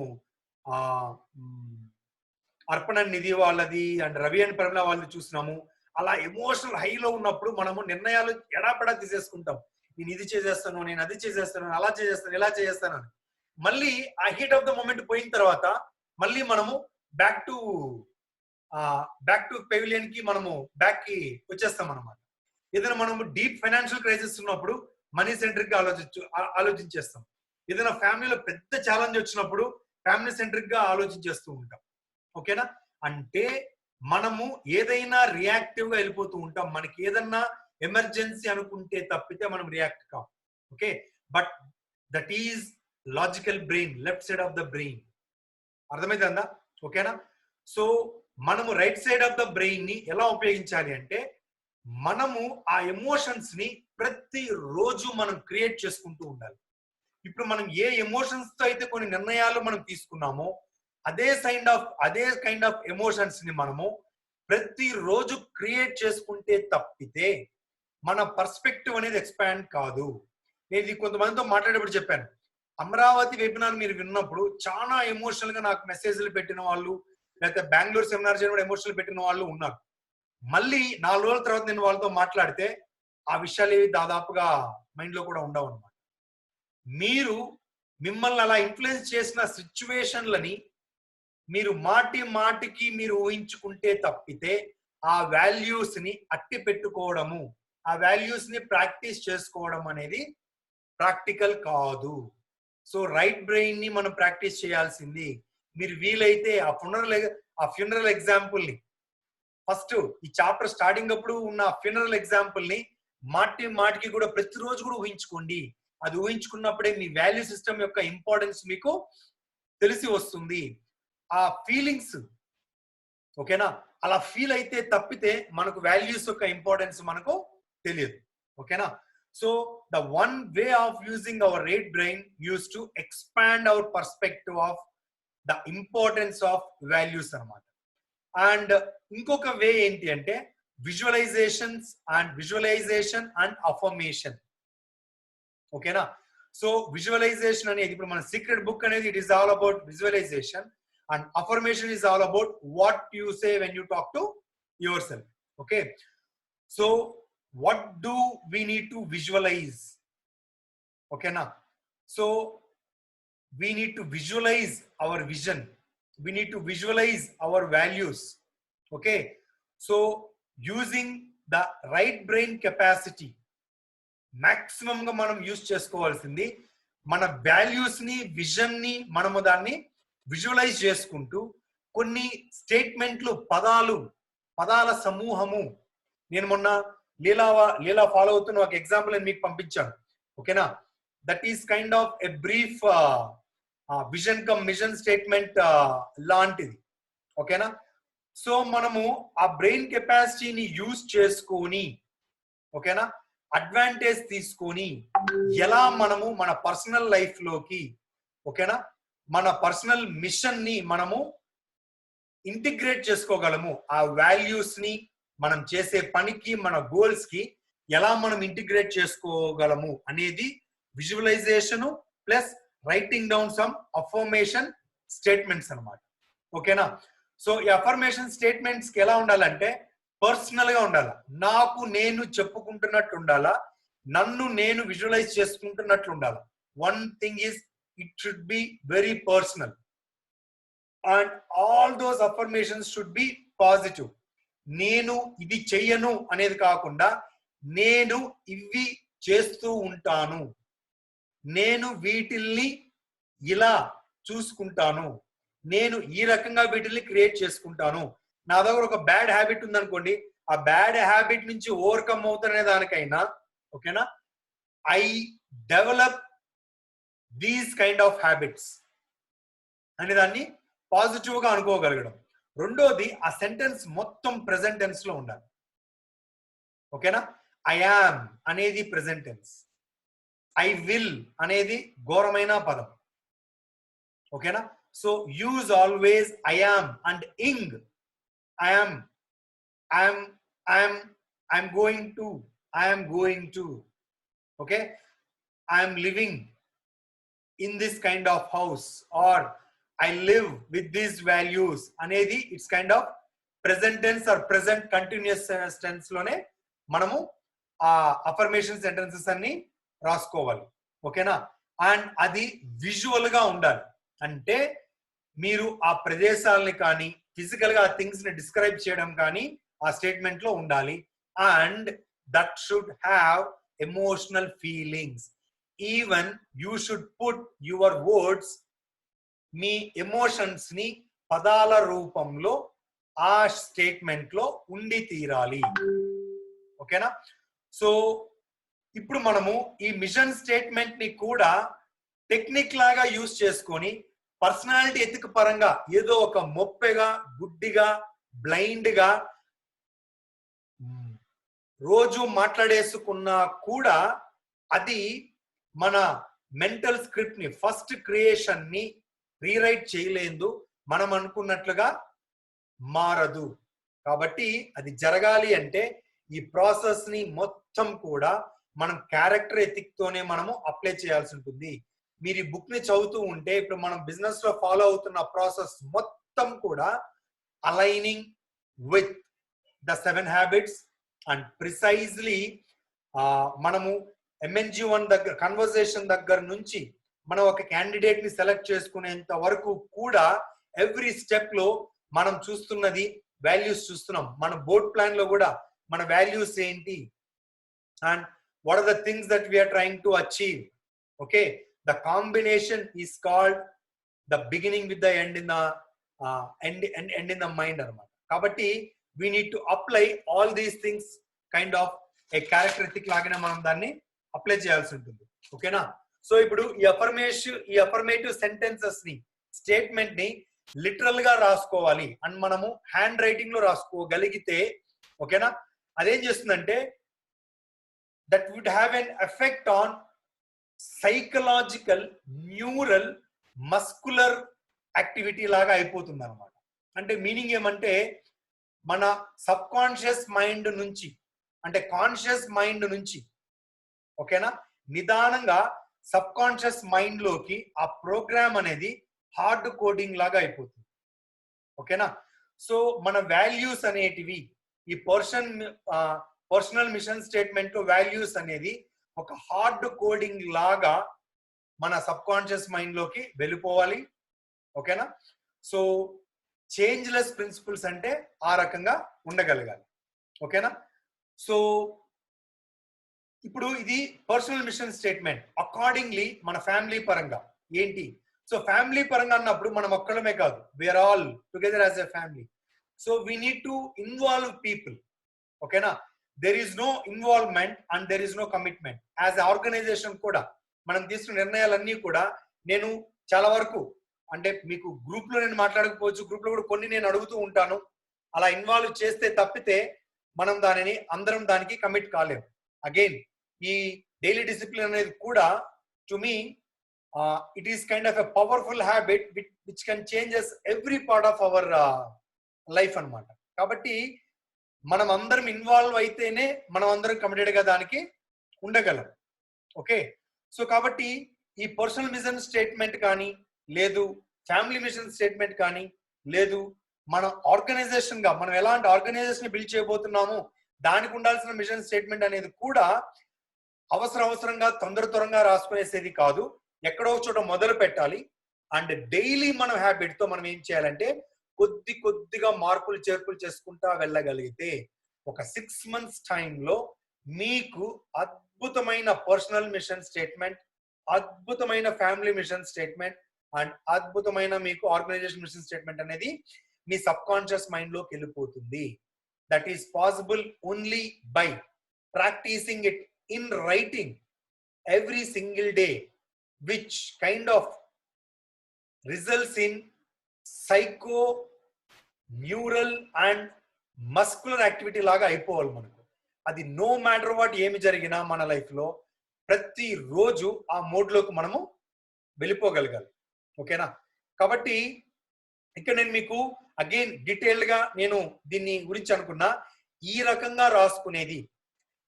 అర్పణ నిధి వాళ్ళది అండ్ రవి అండ్ పరిమళ వాళ్ళది చూసినాము. అలా ఎమోషనల్ హైలో ఉన్నప్పుడు మనము నిర్ణయాలు ఎడాపెడా తీసేసుకుంటాం. నేను ఇది చేసేస్తాను, నేను అది చేసేస్తాను, అలా చేసేస్తాను, ఇలా చేసేస్తాను అని. మళ్ళీ ఆ హీట్ ఆఫ్ ద మూమెంట్ పోయిన తర్వాత మళ్ళీ మనము బ్యాక్ టు పెవిలియన్ కి మనము బ్యాక్ కి వచ్చేస్తాం అనమాట. ఏదైనా మనము డీప్ ఫైనాన్షియల్ క్రైసిస్ ఉన్నప్పుడు మనీ సెంట్రిక్ గా ఆలోచించేస్తాం. ఏదైనా ఫ్యామిలీలో పెద్ద ఛాలెంజ్ వచ్చినప్పుడు ఫ్యామిలీ సెంట్రిక్ గా ఆలోచించేస్తూ ఉంటాం. ఓకేనా? అంటే మనము ఏదైనా రియాక్టివ్ గా వెళ్ళిపోతూ ఉంటాం. మనకి ఏదన్నా ఎమర్జెన్సీ అనుకుంటే తప్పితే మనం react com. Okay, but that is logical brain, left side of the brain. అర్థమైందా? ఓకేనా? సో మనము right side of the brain ని ఎలా ఉపయోగించాలి అంటే, మనము ఆ ఎమోషన్స్ ని ప్రతి రోజు మనం క్రియేట్ చేసుకుంటూ ఉండాలి. ఇప్పుడు మనం ఏ ఎమోషన్స్ తో అయితే కొన్ని నిర్ణయాలు మనం తీసుకున్నామో అదే కైండ్ ఆఫ్ ఎమోషన్స్ ని మనము ప్రతి రోజు క్రియేట్ చేసుకుంటే తప్పితే మన పర్స్పెక్టివ్ అనేది ఎక్స్పాండ్ కాదు. నేను ఇది కొంతమందితో మాట్లాడేప్పుడు చెప్పాను. అమరావతి వెబినార్ మీరు విన్నప్పుడు చాలా ఎమోషనల్ గా నాకు మెసేజ్లు పెట్టిన వాళ్ళు, లేకపోతే బెంగళూరు సెమినార్ చేయడం ఎమోషనల్ పెట్టిన వాళ్ళు ఉన్నారు. మళ్ళీ 4 రోజుల తర్వాత నేను వాళ్ళతో మాట్లాడితే ఆ విషయాలు దాదాపుగా మైండ్ లో కూడా ఉండవు అనమాట. మీరు మిమ్మల్ని అలా ఇన్ఫ్లుయెన్స్ చేసిన సిచ్యువేషన్లని మీరు మాటికి మీరు ఊహించుకుంటే తప్పితే ఆ వాల్యూస్ ని అట్టి పెట్టుకోవడము, ఆ వాల్యూస్ ని ప్రాక్టీస్ చేసుకోవడం అనేది ప్రాక్టికల్ కాదు. సో రైట్ బ్రెయిన్ ని మనం ప్రాక్టీస్ చేయాల్సింది. మీరు వీలైతే ఆ ఫ్యూనరల్ ఎగ్జాంపుల్ ని, ఫస్ట్ ఈ చాప్టర్ స్టార్టింగ్ అప్పుడు ఉన్న ఫ్యూనరల్ ఎగ్జాంపుల్ ని మాటికి కూడా ప్రతిరోజు కూడా ఊహించుకోండి. అది ఊహించుకున్నప్పుడే మీ వాల్యూ సిస్టమ్ యొక్క ఇంపార్టెన్స్ మీకు తెలిసి వస్తుంది. ఆ ఫీలింగ్స్, ఓకేనా, అలా ఫీల్ అయితే తప్పితే మనకు వాల్యూస్ యొక్క ఇంపార్టెన్స్ మనకు తెలియదు. ఓకేనా? So the one way of using our right brain use to expand our perspective of the importance of values అన్నమాట. అండ్ ఇంకొక వే ఏంటి అంటే విజువలైజేషన్ అండ్ అఫర్మేషన్. ఓకేనా? సో విజువలైజేషన్ అనేది, ఇప్పుడు మన సీక్రెట్ బుక్ అనేది it is all about visualisation, and affirmation is all about what you say when you talk to your self. Okay, so what do we need to visualize? Okay na? So we need to visualize our vision, we need to visualize our values. Okay, so using the right brain capacity maximum ga manam use chesukovalsindi mana values ni, vision ni manamu danni visualize cheskuntu konni statementlu padala samuhamu. నేను మొన్న లీలా follow అవుతున్న ఒక example నేను మీకు పంపించాను. ఓకేనా? That is kind of a brief vision come mission statement లాంటిది. ఓకేనా? సో మనము ఆ బ్రెయిన్ కెపాసిటీని యూజ్ చేసుకొని, ఓకేనా, అడ్వాంటేజ్ తీసుకొని ఎలా మనము మన పర్సనల్ లైఫ్ లోకి, ఓకేనా, మన పర్సనల్ మిషన్ ని మనము ఇంటిగ్రేట్ చేసుకోగలము. ఆ వాల్యూస్ ని మనం చేసే పనికి, మన గోల్స్ కి ఎలా మనం ఇంటిగ్రేట్ చేసుకోగలము అనేది visualisation plus writing down some affirmation statements అన్నమాట. ఓకేనా? సో ఈ అఫర్మేషన్ స్టేట్మెంట్స్ కి ఎలా ఉండాలంటే పర్సనల్ గా ఉండాలి. నాకు నేను చెప్పుకుంటున్నట్టు ఉండాలా, నన్ను నేను విజువలైజ్ చేసుకుంటున్నట్లు ఉండాలి. One thing is it should be very personal, and all those affirmations should be positive. నేను ఇది చెయ్యను అనేది కాకుండా నేను ఇవి చేస్తూ ఉంటాను, నేను వీటిల్ని ఇలా చూసుకుంటాను, నేను ఈ రకంగా వీటిల్ని క్రియేట్ చేసుకుంటాను. నా దగ్గర ఒక బ్యాడ్ హ్యాబిట్ ఉందనుకోండి, ఆ బ్యాడ్ హ్యాబిట్ నుంచి ఓవర్కమ్ అవుతానే దానికైనా, ఓకేనా, I develop these kind of habits అనే దాన్ని పాజిటివ్ గా అనుకోగలగడం. రెండోది, ఆ సెంటెన్స్ మొత్తం ప్రెజెంట్ టెన్స్ లో ఉండాలి. ఓకేనా? ఐ యామ్ అనేది ప్రెజెంట్ టెన్స్, ఐ విల్ అనేది ఘోరమైన పదం. ఓకేనా? So use always I am and ing. I'm going to, okay, I'm living in this kind of house, or I live with these values అనేది it's kind of present tense or present continuous tense లోనే మనము ఆ affirmation sentences అన్ని రాసుకోవాలి. ఓకేనా? And అది visual గా ఉండాలి. అంటే మీరు ఆ ప్రదేశాలని కానీ ఫిజికల్ గా ఆ థింగ్స్ ని డిస్క్రైబ్ చేయడం కానీ ఆ స్టేట్మెంట్ లో ఉండాలి. And that should have emotional feelings. Even you should put your words, me emotions ని పదాల రూపంలో ఆ స్టేట్మెంట్ లో ఉండి తీరాలి. ఓకేనా? సో ఇప్పుడు మనము ఈ మిషన్ స్టేట్మెంట్ ని కూడా టెక్నిక్ లాగా యూజ్ చేసుకొని పర్సనాలిటీ ఎథిక్ పరంగా ఏదో ఒక మొప్పెగా, గుడ్డిగా, బ్లైండ్ గా రోజు మాట్లాడేసుకున్నా కూడా అది మన మెంటల్ స్క్రిప్ట్ ని, ఫస్ట్ క్రియేషన్ ని రీరైట్ చేయలేదు, మనం అనుకున్నట్లుగా మారదు. కాబట్టి అది జరగాలి అంటే ఈ ప్రాసెస్ ని మొత్తం కూడా మనం క్యారెక్టర్ ఎథిక్ తోనే మనము అప్లై చేయాల్సి ఉంటుంది. మీరు ఈ బుక్ ని చదువుతూ ఉంటే ఇప్పుడు మనం బిజినెస్ లో ఫాలో అవుతున్న ప్రాసెస్ మొత్తం కూడా aligning with the 7 habits and precisely మనము MNG1 దగ్గర కన్వర్సేషన్ దగ్గర నుంచి మనం ఒక క్యాండిడేట్ ని సెలెక్ట్ చేసుకునేంత వరకు కూడా ఎవ్రీ స్టెప్ లో మనం చూస్తున్నది వాల్యూస్ చూస్తున్నాం. మన బోర్డ్ ప్లాన్ లో కూడా మన వాల్యూస్ ఏంటి and what are the things that we are trying to achieve. Okay, the combination is called the beginning with the end in the end in the mind anamata. Kabatti we need to apply all these things kind of a characteristic lagina manam danni apply cheyalsi untundi. Okay na? So ipudu ee affirmative sentences ni statement ni literal ga raskoవాలి and manamu hand writing lo raskogaligite. Okay na? adem chestundante that would have an effect on psychological, neural, muscular activity లాగా అయిపోతుంది అనమాట. అంటే meaning ఏమంటే మన sub conscious mind నుంచి, అంటే conscious mind నుంచి, ఓకేనా, నిదానంగా సబ్ కాన్షియస్ మైండ్ లోకి ఆ ప్రోగ్రామ్ అనేది హార్డ్ కోడింగ్ లాగా అయిపోతుంది. ఓకేనా? సో మన వాల్యూస్ అనేటివి ఈ పర్సనల్ మిషన్ స్టేట్మెంట్ లో వాల్యూస్ అనేది ఒక హార్డ్ కోడింగ్ లాగా మన సబ్ కాన్షియస్ మైండ్ లోకి వెళ్ళిపోవాలి. ఓకేనా? సో చేంజ్లెస్ ప్రిన్సిపల్స్ అంటే ఆ రకంగా ఉండగలగాలి. ఓకేనా? సో ఇప్పుడు ఇది పర్సనల్ మిషన్ స్టేట్మెంట్. అకార్డింగ్లీ మన ఫ్యామిలీ పరంగా ఏంటి? సో ఫ్యామిలీ పరంగా అన్నప్పుడు మనం ఒక్కడమే కాదు, we are all together as a family. So we need to involve people. ఓకేనా? there is no involvement and there is no commitment. as an organization కూడా మనం తీసుకున్న నిర్ణయాలన్నీ కూడా నేను చాలా వరకు అంటే మీకు గ్రూప్ లో నేను మాట్లాడకపోవచ్చు, గ్రూప్ లో కూడా కొన్ని నేను అడుగుతూ ఉంటాను. అలా ఇన్వాల్వ్ చేస్తే తప్పితే మనం అందరం దానికి కమిట్ కాలేము. అగైన్ ఈ డైలీ డిసిప్లిన్ అనేది కూడా to me it is kind of a powerful habit which can changes every part of our life అన్నమాట. కాబట్టి మనం అందరం ఇన్వాల్వ్ అయితేనే మనం అందరం కమిటెడ్ గా దానికి ఉండగలం. ఓకే? సో కాబట్టి ఈ పర్సనల్ మిషన్ స్టేట్మెంట్ కానీ లేదు ఫ్యామిలీ మిషన్ స్టేట్మెంట్ కానీ లేదు మన ఆర్గనైజేషన్ గా మనం ఎలాంటి ఆర్గనైజేషన్ బిల్డ్ చేయబోతున్నాము దానికి ఉండాల్సిన మిషన్ స్టేట్మెంట్ అనేది కూడా అవసరంగా తొందరగా రాసుకునేసేది కాదు. ఎక్కడో చోట మొదలు పెట్టాలి. అండ్ డైలీ మనం హ్యాబిట్ తో మనం ఏం చేయాలంటే కొద్దిగా మార్పులు చేర్పులు చేసుకుంటా వెళ్ళగలిగితే ఒక 6 months టైంలో మీకు అద్భుతమైన పర్సనల్ మిషన్ స్టేట్మెంట్, అద్భుతమైన ఫ్యామిలీ మిషన్ స్టేట్మెంట్ అండ్ అద్భుతమైన మీకు ఆర్గనైజేషన్ మిషన్ స్టేట్మెంట్ అనేది మీ సబ్ కాన్షియస్ మైండ్ లోకి వెళ్ళిపోతుంది. That is possible only by practising it in writing every single day, which kind of results in psycho neural and muscular activity లాగా అయిపోవాలి మనకు. అది no matter what ఏమి జరిగినా మన లైఫ్ లో ప్రతి రోజు ఆ మోడ్ లోకి మనము వెళ్ళిపోగలగాలి. ఓకేనా? కాబట్టి ఇక్కడ నేను మీకు అగైన్ డీటెయిల్డ్ గా నేను దీన్ని గురించి అనుకున్నా ఈ రకంగా రాసుకునేది.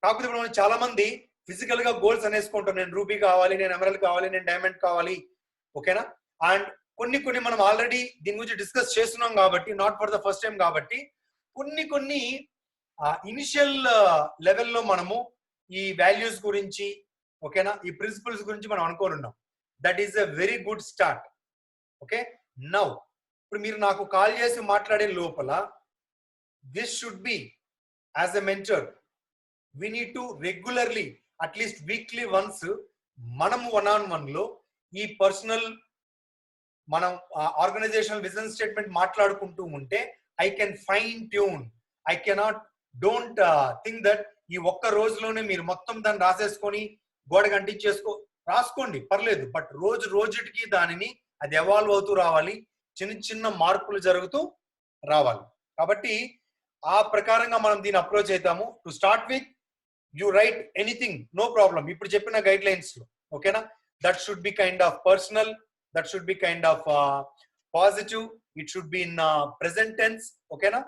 కాకపోతే మనం చాలా మంది ఫిజికల్ గా గోల్స్ అనేసుకుంటాం. నేను రూబీ కావాలి, నేను ఎమరల్డ్ కావాలి, నేను డైమండ్ కావాలి. ఓకేనా? అండ్ కొన్ని మనం ఆల్రెడీ దీని గురించి డిస్కస్ చేస్తున్నాం కాబట్టి not for the first time కాబట్టి కొన్ని ఇనిషియల్ లెవెల్లో మనము ఈ వాల్యూస్ గురించి ఓకేనా? ఈ ప్రిన్సిపల్స్ గురించి మనం అనుకోనున్నాం. That is a very good start. Okay, now ఇప్పుడు మీరు నాకు కాల్ చేసి మాట్లాడే లోపల this should be as a mentor we need to regularly at least weekly once మనం 1-on-1 లో ఈ పర్సనల్ మనం ఆర్గనైజేషనల్ విజన్ స్టేట్మెంట్ మాట్లాడుకుంటూ ఉంటే I can fine tune. I cannot don't think that ఈ ఒక్క రోజులోనే మీరు మొత్తం దాన్ని రాసేసుకొని గోడకి అంటించేసుకో. రాసుకోండి పర్లేదు, బట్ రోజుకి దానిని అది ఎవాల్వ్ అవుతూ రావాలి, చిన్న చిన్న మార్పులు జరుగుతూ రావాలి. కాబట్టి ఆ ప్రకారంగా మనం దీన్ని అప్రోచ్ అవుతాము. To start with you write anything, no problem. ఇప్పుడు చెప్పిన గైడ్ లైన్స్ లో ఓకేనా, that should be kind of personal, that should be kind of positive, it should be in present tense ఓకేనా,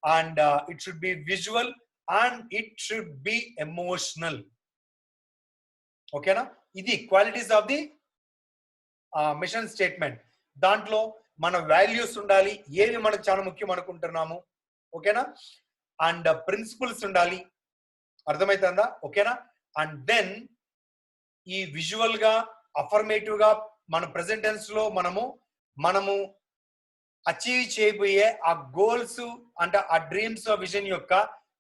and it should be visual and it should be emotional ఓకేనా. ఇది qualities of the mission statement. దాంట్లో మన values ఉండాలి, ఏవి మనకు చాలా ముఖ్యం అనుకుంటున్నాము ఓకేనా, అండ్ ప్రిన్సిపల్స్ ఉండాలి, అర్థమవుతుందా ఓకేనా. అండ్ దెన్ ఈ విజువల్ గా అఫర్మేటివ్ గా మన ప్రెసెంట్ టెన్స్ లో మనము అచీవ్ చేయబోయే ఆ గోల్స్ అంటే ఆ డ్రీమ్స్ విజన్ యొక్క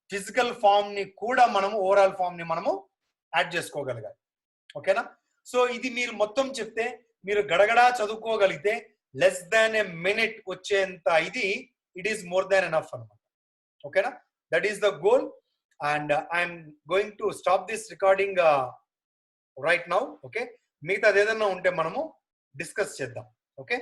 ఫిజికల్ ఫామ్ ని కూడా మనము ఓవరాల్ ఫామ్ ని మనము యాడ్ చేసుకోగలగాలి ఓకేనా. సో ఇది మీరు మొత్తం చెప్తే మీరు గడగడా చదువుకోగలిగితే లెస్ దాన్ ఏ మినిట్ వచ్చేంత ఇది it is more than enough అన్నమాట ఓకేనా. That is the goal. And I'm going to stop this recording right now. Okay, మిగతా ఏదైనా ఉంటే మనము డిస్కస్ చేద్దాం. ఓకే.